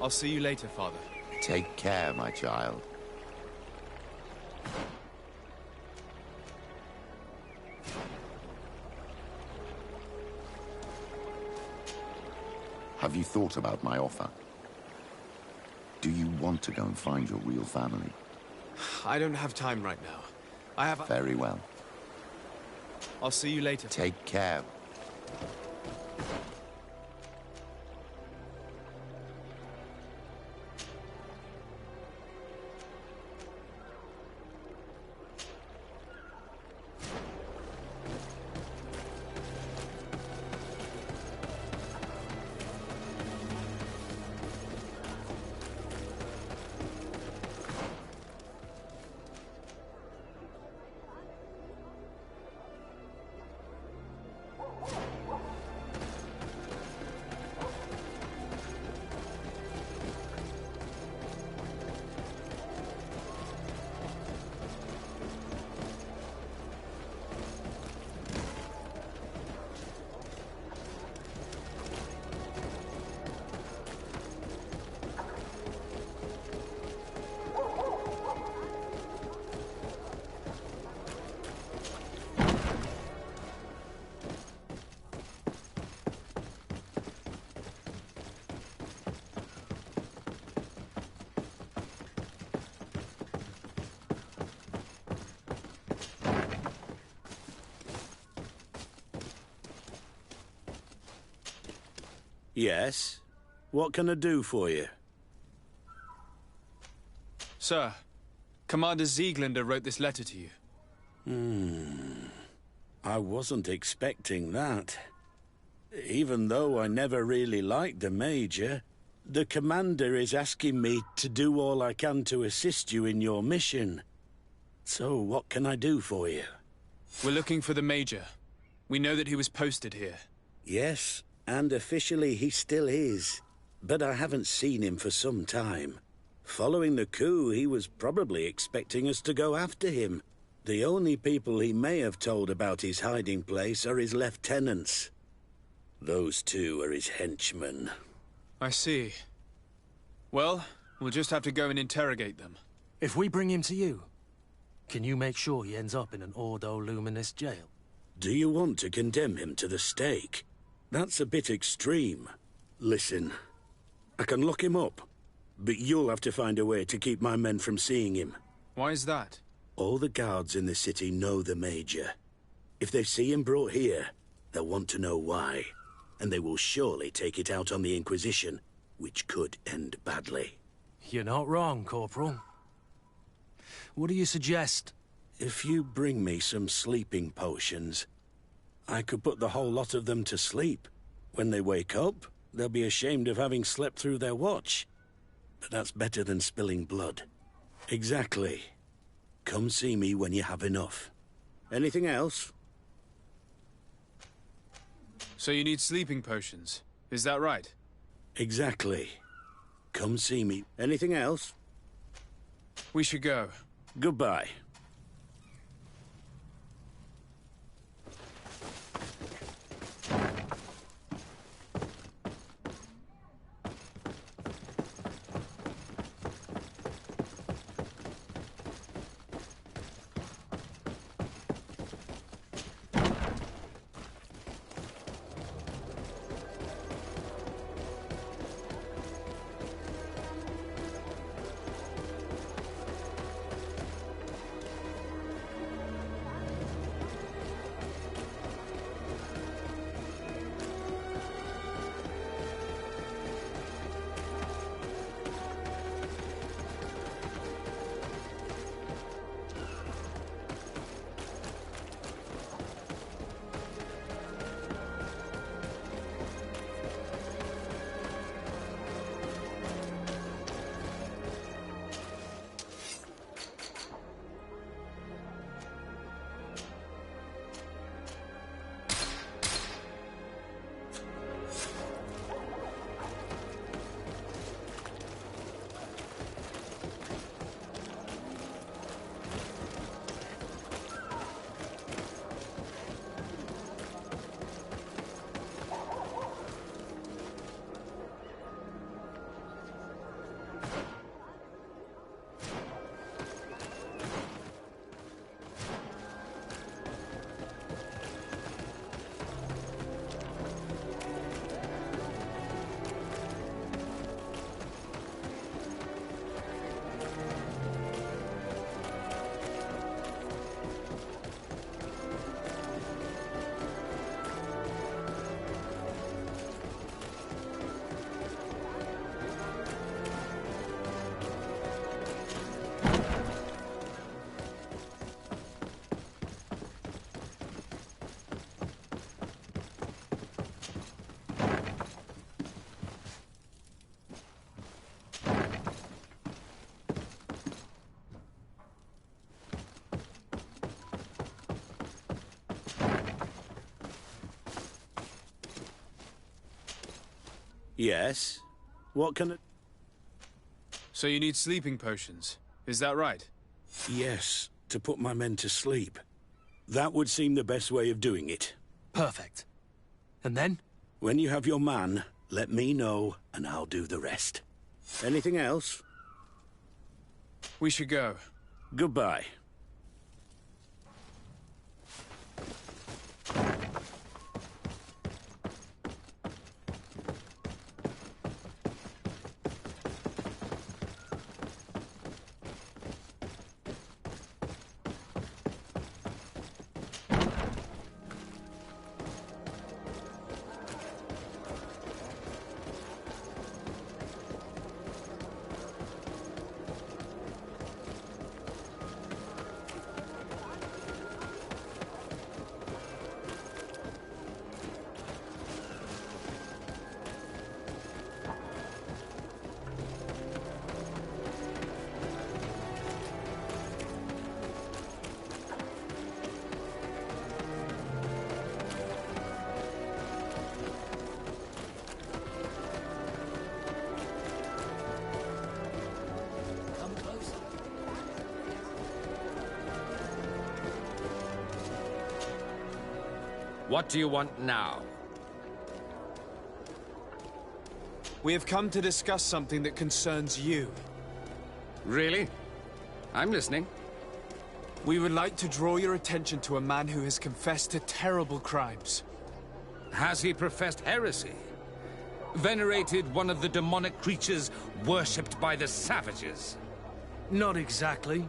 I'll see you later, Father. Take care, my child. Have you thought about my offer? Do you want to go and find your real family? I don't have time right now. I have... Very well. I'll see you later. Take care. Yes? What can I do for you? Sir, Commander Zieglander wrote this letter to you. I wasn't expecting that. Even though I never really liked the Major, the Commander is asking me to do all I can to assist you in your mission. So what can I do for you? We're looking for the Major. We know that he was posted here. Yes, and officially he still is. But I haven't seen him for some time. Following the coup, he was probably expecting us to go after him. The only people he may have told about his hiding place are his lieutenants. Those two are his henchmen. I see. Well, we'll just have to go and interrogate them. If we bring him to you, can you make sure he ends up in an Ordo Luminous jail? Do you want to condemn him to the stake? That's a bit extreme. Listen, I can lock him up, but you'll have to find a way to keep my men from seeing him. Why is that? All the guards in the city know the Major. If they see him brought here, they'll want to know why. And they will surely take it out on the Inquisition, which could end badly. You're not wrong, Corporal. What do you suggest? If you bring me some sleeping potions, I could put the whole lot of them to sleep. When they wake up, they'll be ashamed of having slept through their watch. But that's better than spilling blood. Exactly. Come see me when you have enough. Anything else? So you need sleeping potions, is that right? Exactly. Come see me. Anything else? We should go. Goodbye. Yes? What can it... So you need sleeping potions, is that right? Yes, to put my men to sleep. That would seem the best way of doing it. Perfect. And then? When you have your man, let me know, and I'll do the rest. Anything else? We should go. Goodbye. What do you want now? We have come to discuss something that concerns you. Really? I'm listening. We would like to draw your attention to a man who has confessed to terrible crimes. Has he professed heresy? Venerated one of the demonic creatures worshipped by the savages? Not exactly.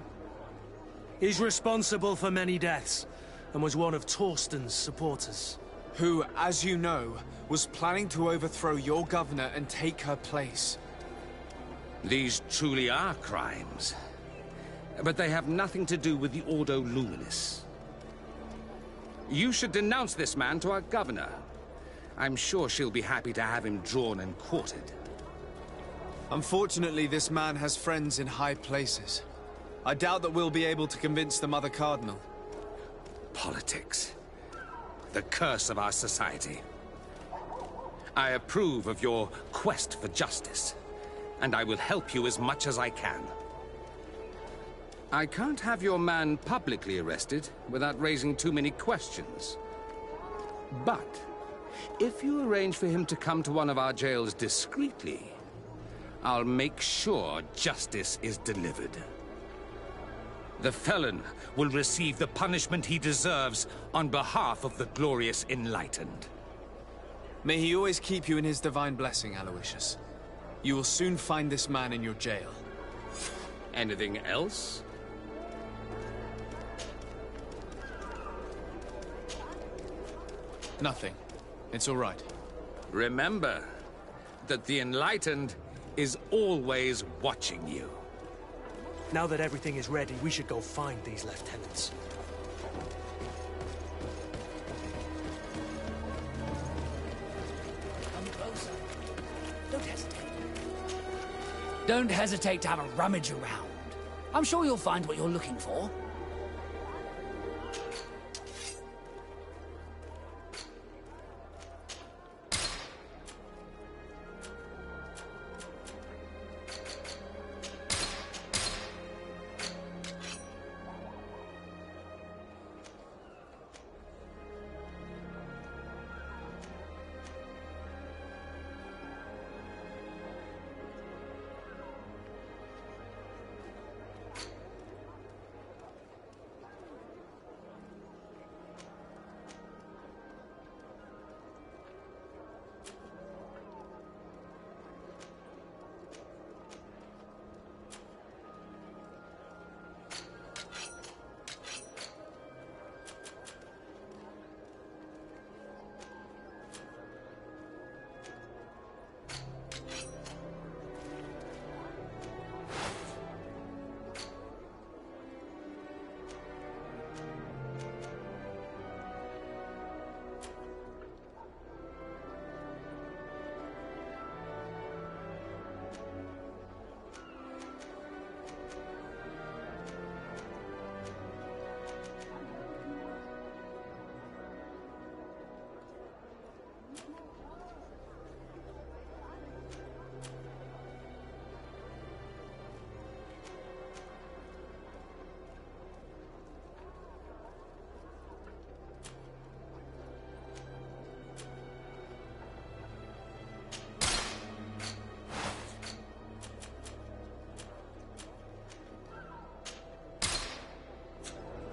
He's responsible for many deaths, and was one of Torsten's supporters. Who, as you know, was planning to overthrow your governor and take her place. These truly are crimes. But they have nothing to do with the Ordo Luminis. You should denounce this man to our governor. I'm sure she'll be happy to have him drawn and quartered. Unfortunately, this man has friends in high places. I doubt that we'll be able to convince the Mother Cardinal. Politics. The curse of our society. I approve of your quest for justice, and I will help you as much as I can. I can't have your man publicly arrested without raising too many questions. But if you arrange for him to come to one of our jails discreetly, I'll make sure justice is delivered. The felon will receive the punishment he deserves on behalf of the glorious Enlightened. May he always keep you in his divine blessing, Aloysius. You will soon find this man in your jail. Anything else? Nothing. It's all right. Remember that the Enlightened is always watching you. Now that everything is ready, we should go find these lieutenants. Come closer. Don't hesitate. Don't hesitate to have a rummage around. I'm sure you'll find what you're looking for.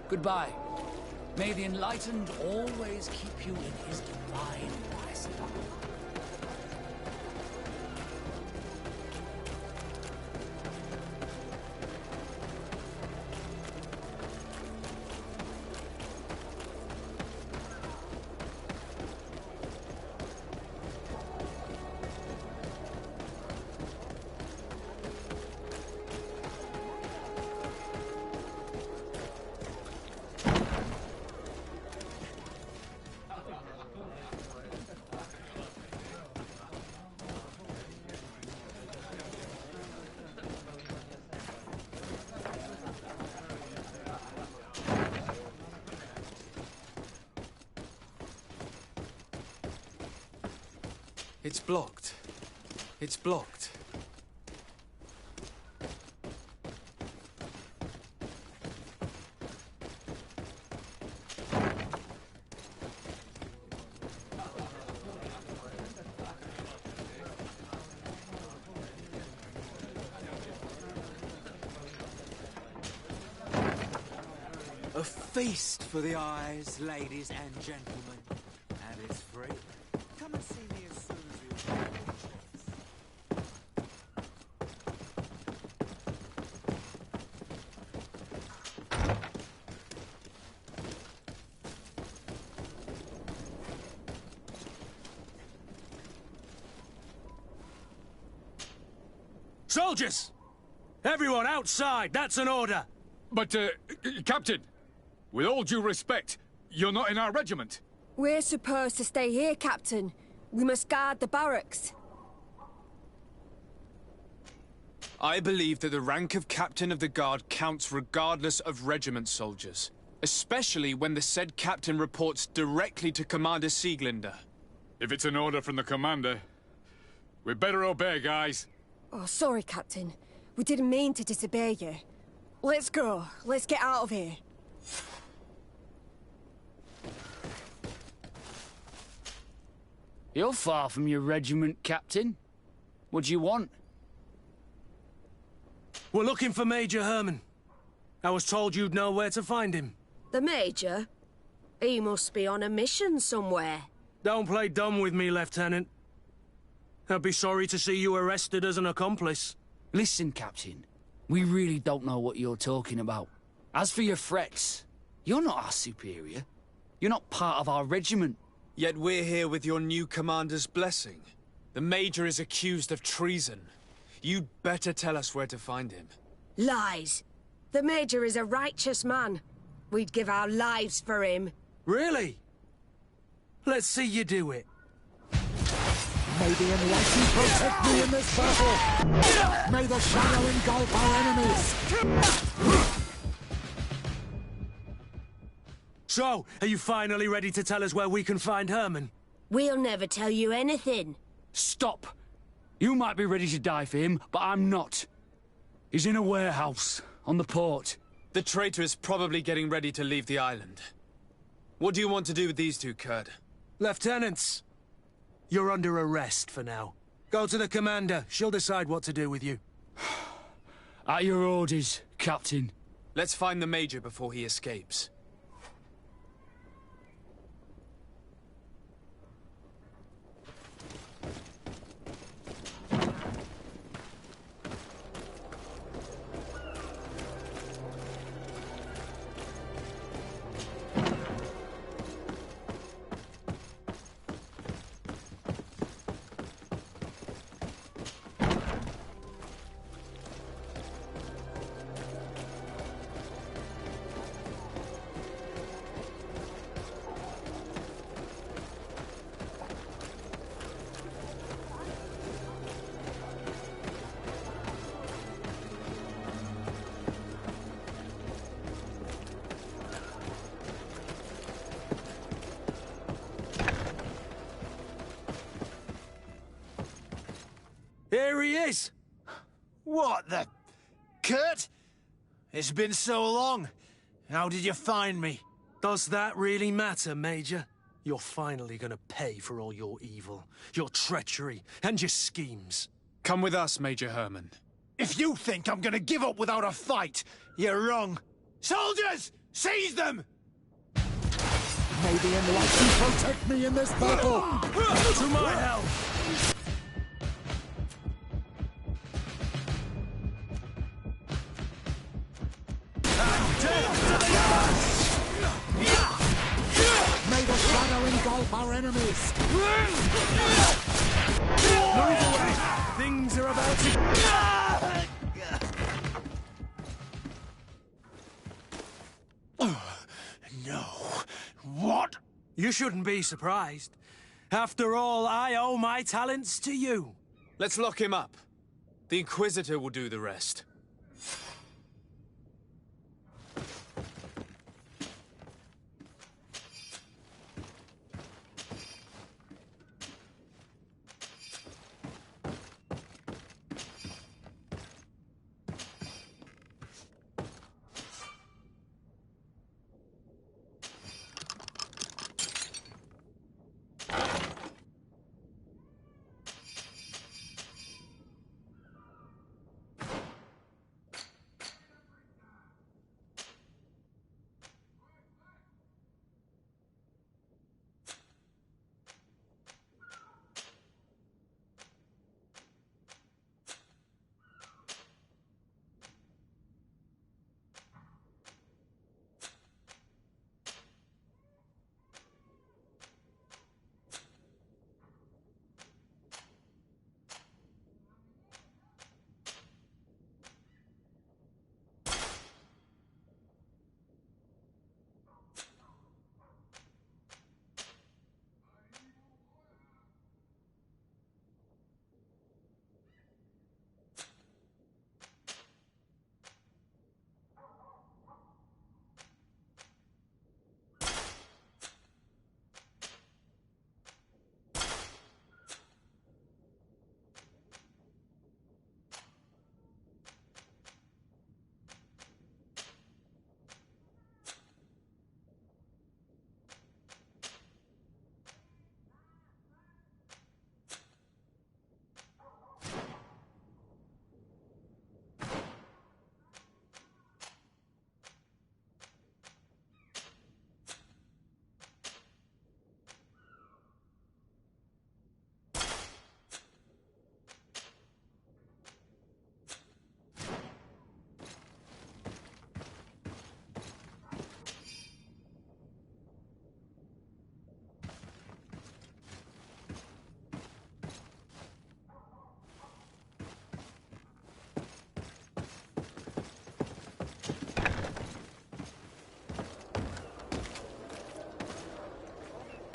Goodbye. May the Enlightened always keep you in his divine blessing. It's blocked. It's blocked. A feast for the eyes, ladies and gentlemen. And it's free. Come and see me as soon as you have a chance. Soldiers! Everyone outside! That's an order! But, Captain, with all due respect, you're not in our regiment. We're supposed to stay here, Captain. We must guard the barracks. I believe that the rank of Captain of the Guard counts regardless of regiment soldiers, especially when the said captain reports directly to Commander Sieglinder. If it's an order from the commander, we'd better obey, guys. Oh, sorry, Captain. We didn't mean to disobey you. Let's go. Let's get out of here. You're far from your regiment, Captain. What do you want? We're looking for Major Herman. I was told you'd know where to find him. The Major? He must be on a mission somewhere. Don't play dumb with me, Lieutenant. I'd be sorry to see you arrested as an accomplice. Listen, Captain. We really don't know what you're talking about. As for your threats, you're not our superior. You're not part of our regiment. Yet we're here with your new commander's blessing. The Major is accused of treason. You'd better tell us where to find him. Lies. The Major is a righteous man. We'd give our lives for him. Really? Let's see you do it. May the enlightened protect me in this battle! May the shadow engulf our enemies! So, are you finally ready to tell us where we can find Herman? We'll never tell you anything. Stop! You might be ready to die for him, but I'm not. He's in a warehouse, on the port. The traitor is probably getting ready to leave the island. What do you want to do with these two, Kurt? Lieutenants, you're under arrest for now. Go to the commander. She'll decide what to do with you. At your orders, Captain. Let's find the Major before he escapes. Here he is! What the... Kurt? It's been so long. How did you find me? Does that really matter, Major? You're finally gonna pay for all your evil, your treachery, and your schemes. Come with us, Major Herman. If you think I'm gonna give up without a fight, you're wrong. Soldiers! Seize them! May the enlightened protect me in this battle! To my help! May the shadow engulf our enemies! Move away! Things are about to... No. What? You shouldn't be surprised. After all, I owe my talents to you. Let's lock him up. The Inquisitor will do the rest.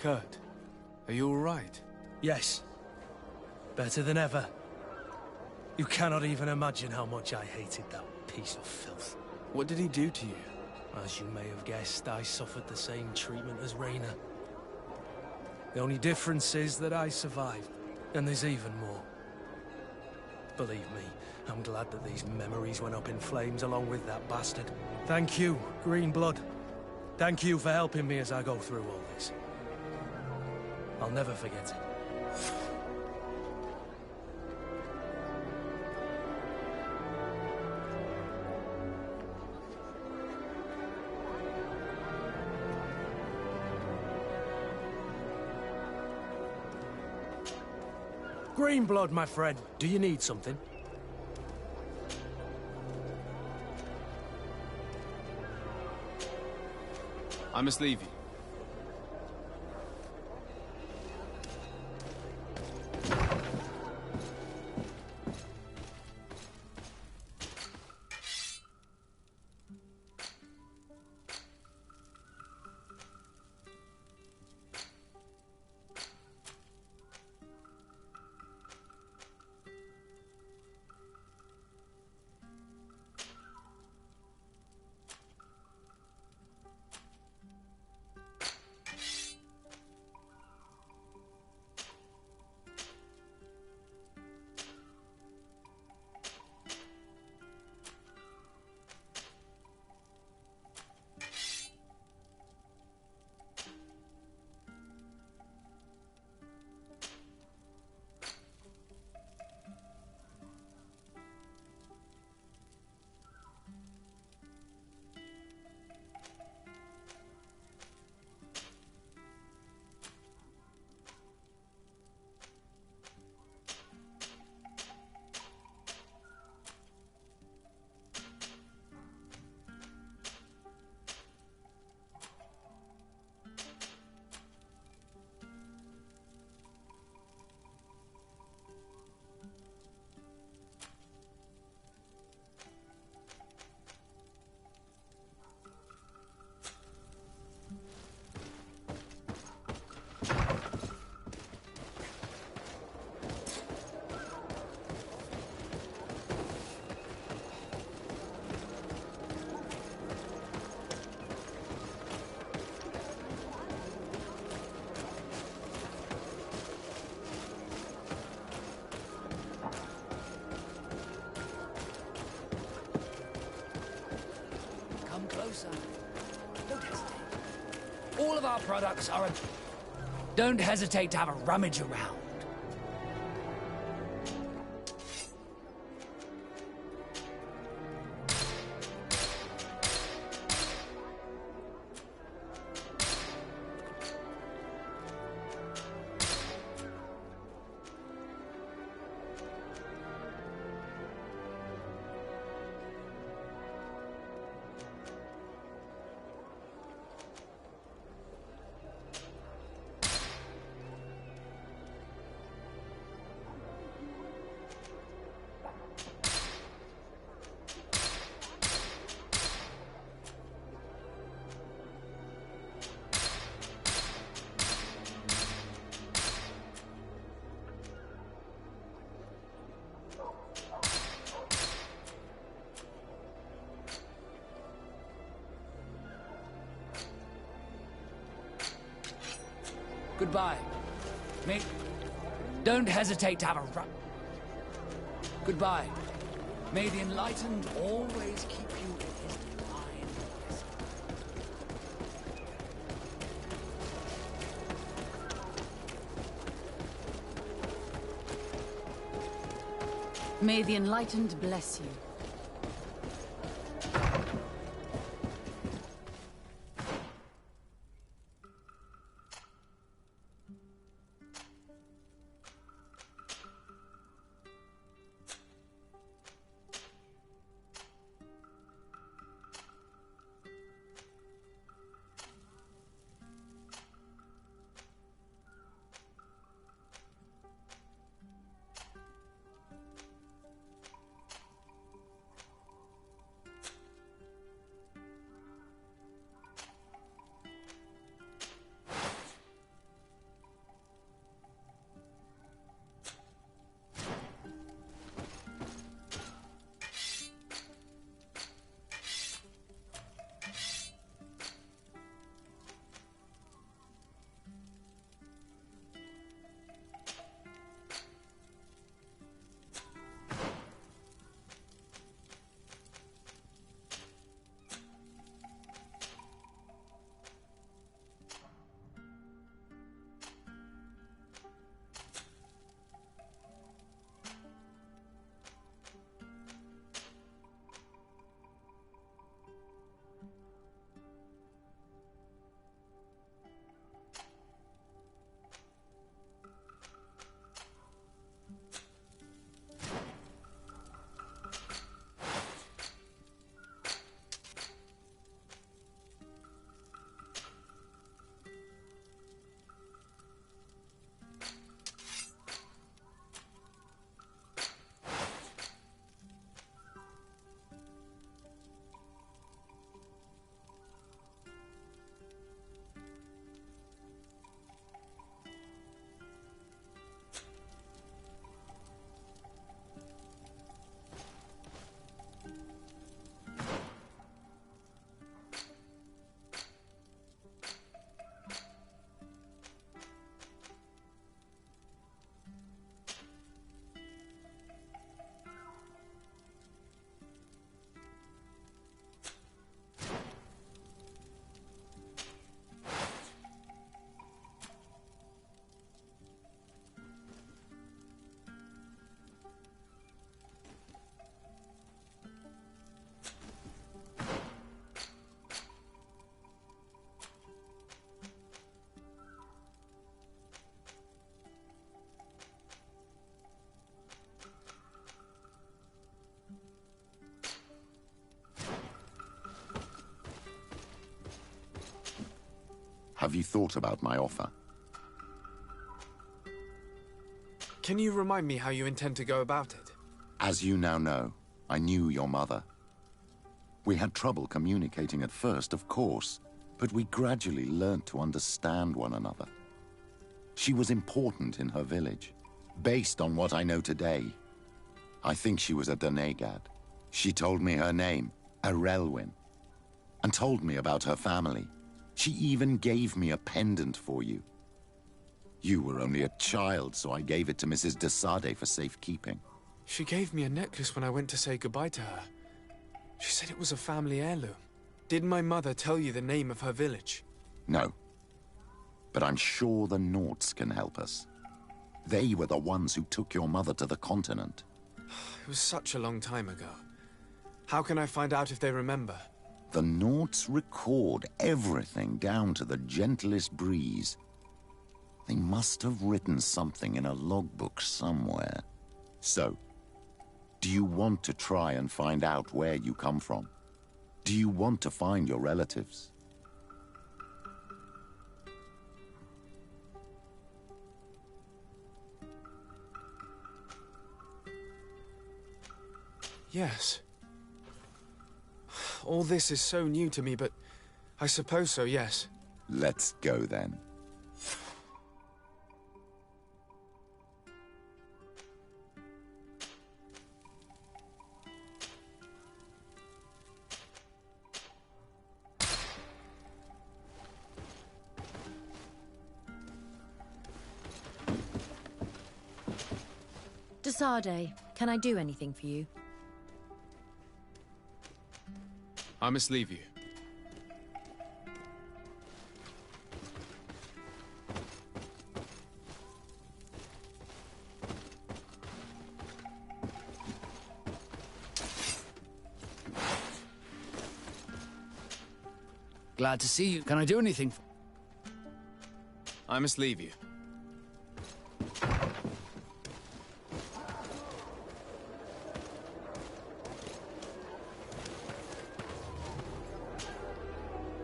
Kurt, are you all right? Yes. Better than ever. You cannot even imagine how much I hated that piece of filth. What did he do to you? As you may have guessed, I suffered the same treatment as Reyna. The only difference is that I survived, and there's even more. Believe me, I'm glad that these memories went up in flames along with that bastard. Thank you, Green Blood. Thank you for helping me as I go through all this. I'll never forget it. Green Blood, my friend. Do you need something? I must leave you. Don't hesitate. All of our products are a... Don't hesitate to have a rummage around. Goodbye. Don't hesitate to have a run. Goodbye. May the Enlightened always keep you in his divine presence. May the Enlightened bless you. Have you thought about my offer? Can you remind me how you intend to go about it? As you now know, I knew your mother. We had trouble communicating at first, of course, but we gradually learned to understand one another. She was important in her village. Based on what I know today, I think she was a Donegad. She told me her name, Arelwyn, and told me about her family. She even gave me a pendant for you. You were only a child, so I gave it to Mrs. de Sade for safekeeping. She gave me a necklace when I went to say goodbye to her. She said it was a family heirloom. Did my mother tell you the name of her village? No. But I'm sure the Nords can help us. They were the ones who took your mother to the continent. It was such a long time ago. How can I find out if they remember? The Nords record everything down to the gentlest breeze. They must have written something in a logbook somewhere. So, do you want to try and find out where you come from? Do you want to find your relatives? Yes. All this is so new to me, but I suppose so, yes. Let's go then. De Sade, can I do anything for you? I must leave you. Glad to see you. Can I do anything? I must leave you.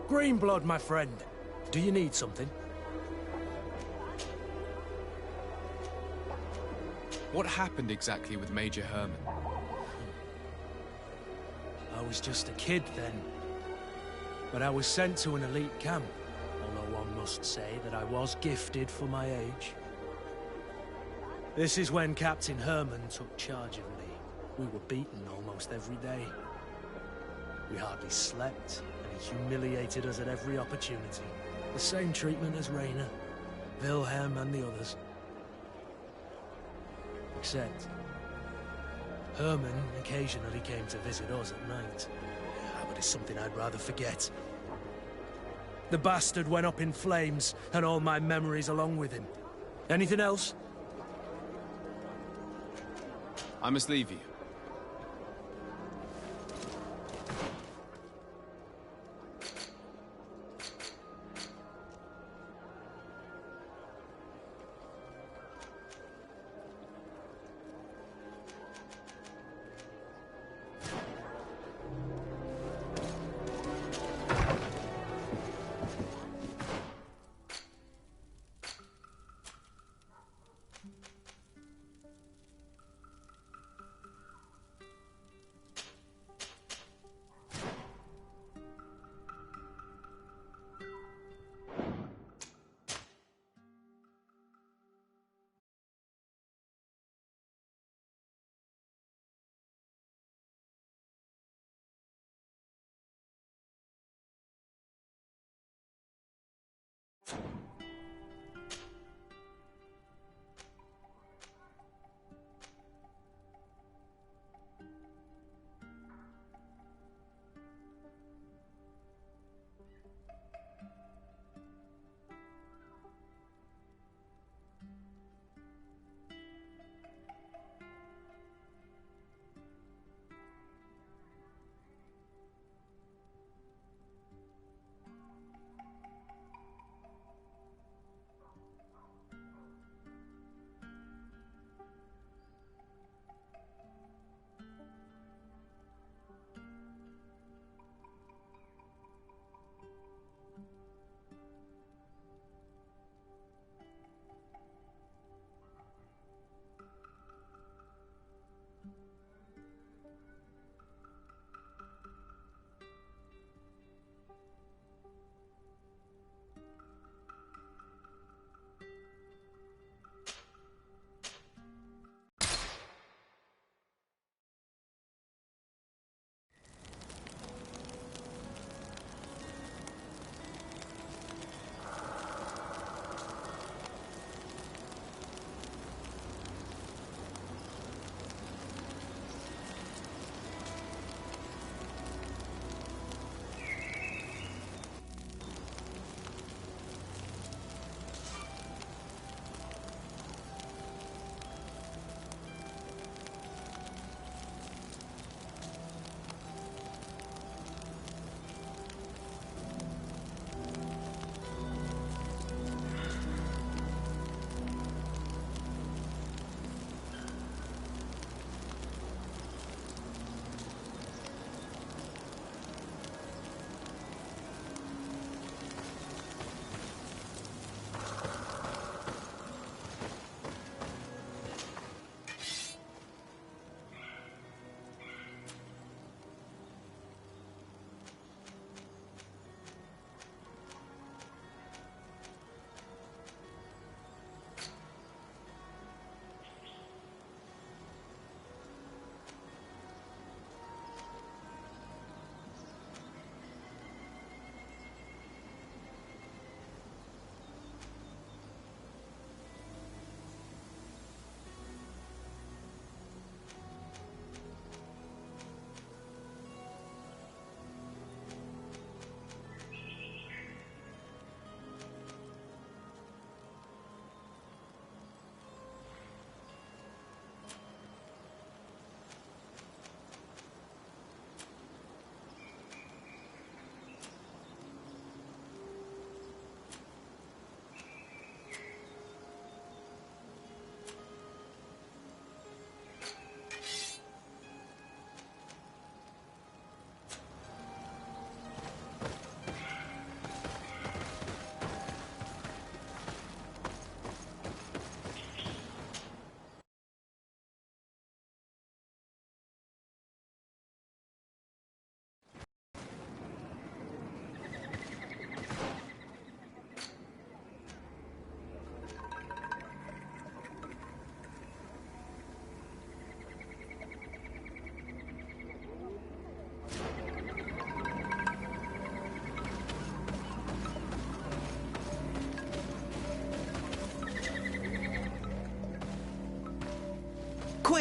Greenblood, my friend. Do you need something? What happened exactly with Major Herman? I was just a kid then. But I was sent to an elite camp, although one must say that I was gifted for my age. This is when Captain Herman took charge of me. We were beaten almost every day. We hardly slept, and he humiliated us at every opportunity. The same treatment as Rainer, Wilhelm, and the others. Except, Herman occasionally came to visit us at night. But it's something I'd rather forget. The bastard went up in flames, and all my memories along with him. Anything else? I must leave you.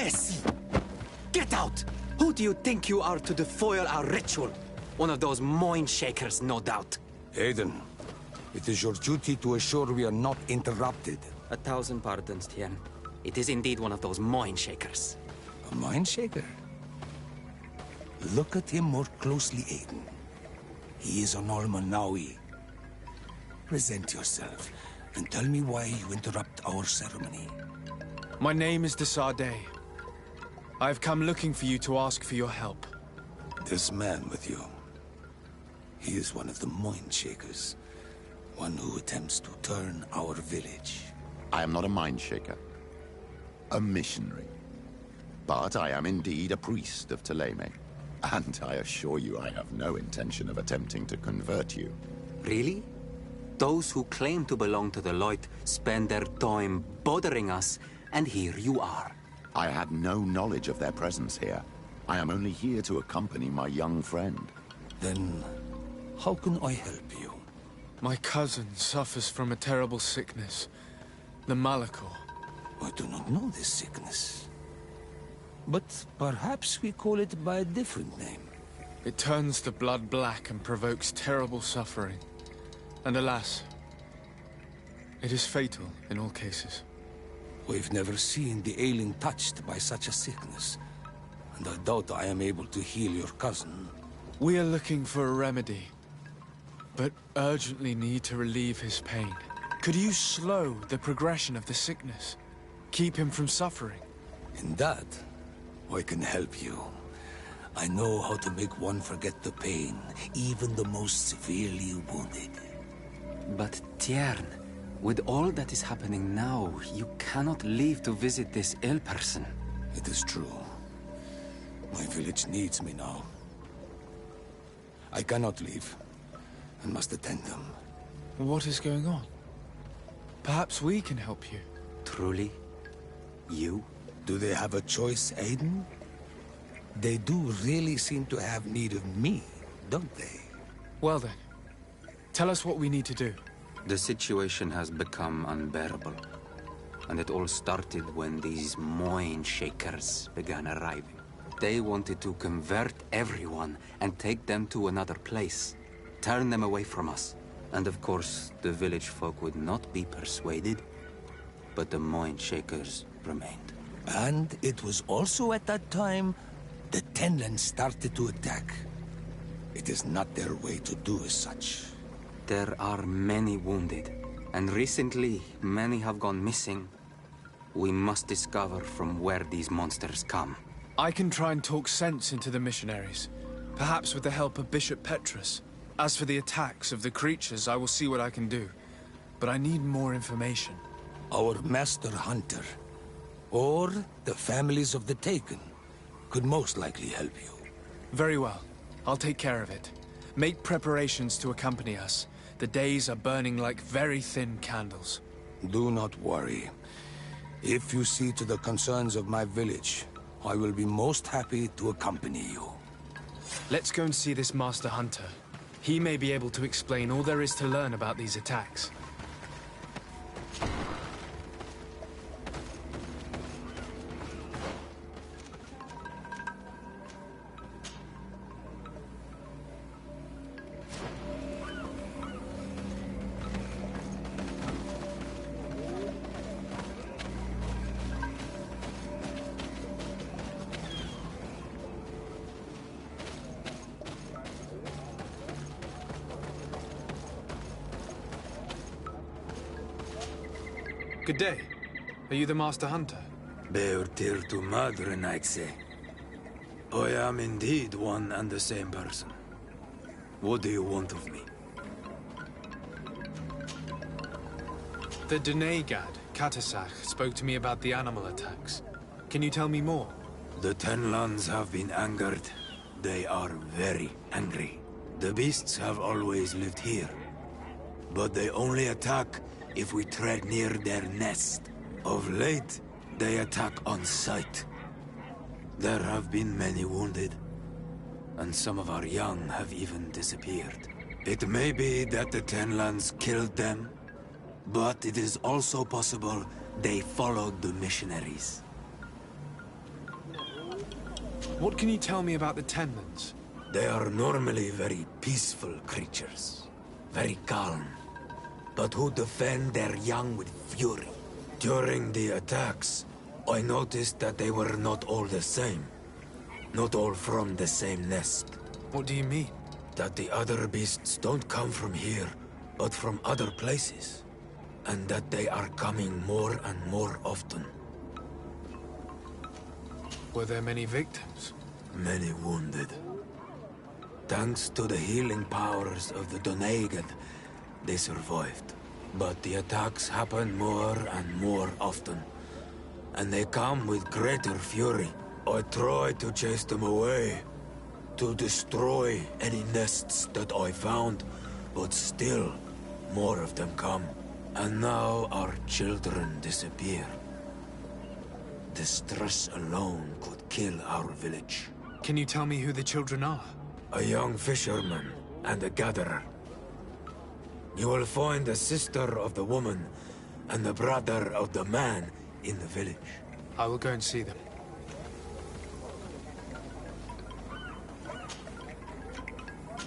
Yes! Get out! Who do you think you are to defoil our ritual? One of those moin shakers, no doubt. Aiden, it is your duty to assure we are not interrupted. 1,000 pardons, Tien. It is indeed one of those moin shakers. A mind shaker? Look at him more closely, Aiden. He is an Almanawi. Present yourself, and tell me why you interrupt our ceremony. My name is Desardet. I've come looking for you to ask for your help. This man with you, he is one of the mind shakers. One who attempts to turn our village. I am not a mind shaker. A missionary. But I am indeed a priest of Thélème. And I assure you I have no intention of attempting to convert you. Really? Those who claim to belong to the Lloyd spend their time bothering us, and here you are. I had no knowledge of their presence here. I am only here to accompany my young friend. Then, how can I help you? My cousin suffers from a terrible sickness. The Malachor. I do not know this sickness. But perhaps we call it by a different name. It turns the blood black and provokes terrible suffering. And alas, it is fatal in all cases. We've never seen the ailing touched by such a sickness. And I doubt I am able to heal your cousin. We are looking for a remedy, but urgently need to relieve his pain. Could you slow the progression of the sickness? Keep him from suffering? In that, I can help you. I know how to make one forget the pain, even the most severely wounded. But Tiern, with all that is happening now, you cannot leave to visit this ill person. It is true. My village needs me now. I cannot leave, and must attend them. What is going on? Perhaps we can help you. Truly? You? Do they have a choice, Aiden? They do really seem to have need of me, don't they? Well then, tell us what we need to do. The situation has become unbearable. And it all started when these moin shakers began arriving. They wanted to convert everyone and take them to another place. Turn them away from us. And of course, the village folk would not be persuaded. But the moin shakers remained. And it was also at that time the Tenland started to attack. It is not their way to do as such. There are many wounded, and recently many have gone missing. We must discover from where these monsters come. I can try and talk sense into the missionaries, perhaps with the help of Bishop Petrus. As for the attacks of the creatures, I will see what I can do. But I need more information. Our master hunter, or the families of the Taken, could most likely help you. Very well. I'll take care of it. Make preparations to accompany us. The days are burning like very thin candles. Do not worry. If you see to the concerns of my village, I will be most happy to accompany you. Let's go and see this Master Hunter. He may be able to explain all there is to learn about these attacks. Good day. Are you the Master Hunter? Beortir tu madre, Nightse. I am indeed one and the same person. What do you want of me? The Denegad, Katasach, spoke to me about the animal attacks. Can you tell me more? The Tenlands have been angered. They are very angry. The beasts have always lived here. But they only attack if we tread near their nest. Of late, they attack on sight. There have been many wounded, and some of our young have even disappeared. It may be that the Tenlands killed them, but it is also possible they followed the missionaries. What can you tell me about the Tenmans? They are normally very peaceful creatures. Very calm. But who defend their young with fury. During the attacks, I noticed that they were not all the same. Not all from the same nest. What do you mean? That the other beasts don't come from here, but from other places. And that they are coming more and more often. Were there many victims? Many wounded. Thanks to the healing powers of the Donegan, they survived. But the attacks happen more and more often. And they come with greater fury. I try to chase them away. To destroy any nests that I found. But still, more of them come. And now our children disappear. The stress alone could kill our village. Can you tell me who the children are? A young fisherman and a gatherer. You will find the sister of the woman and the brother of the man in the village. I will go and see them.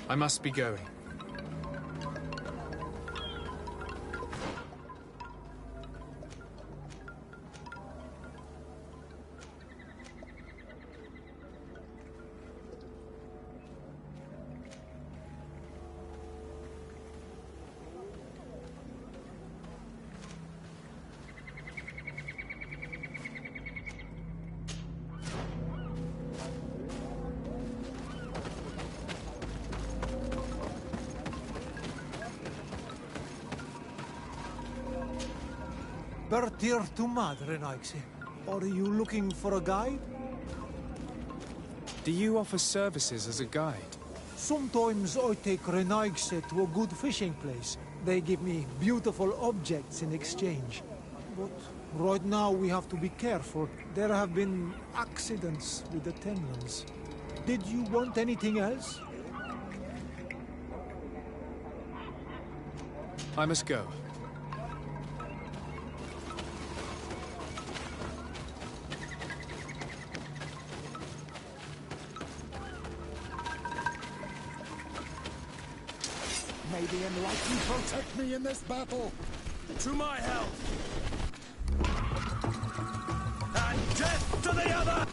I must be going. Bertir to Madre, Nixie. Are you looking for a guide? Do you offer services as a guide? Sometimes I take Renaixe to a good fishing place. They give me beautiful objects in exchange. But right now we have to be careful. There have been accidents with the Tenmans. Did you want anything else? I must go. May the Enlightened protect me in this battle! To my health! And death to the other!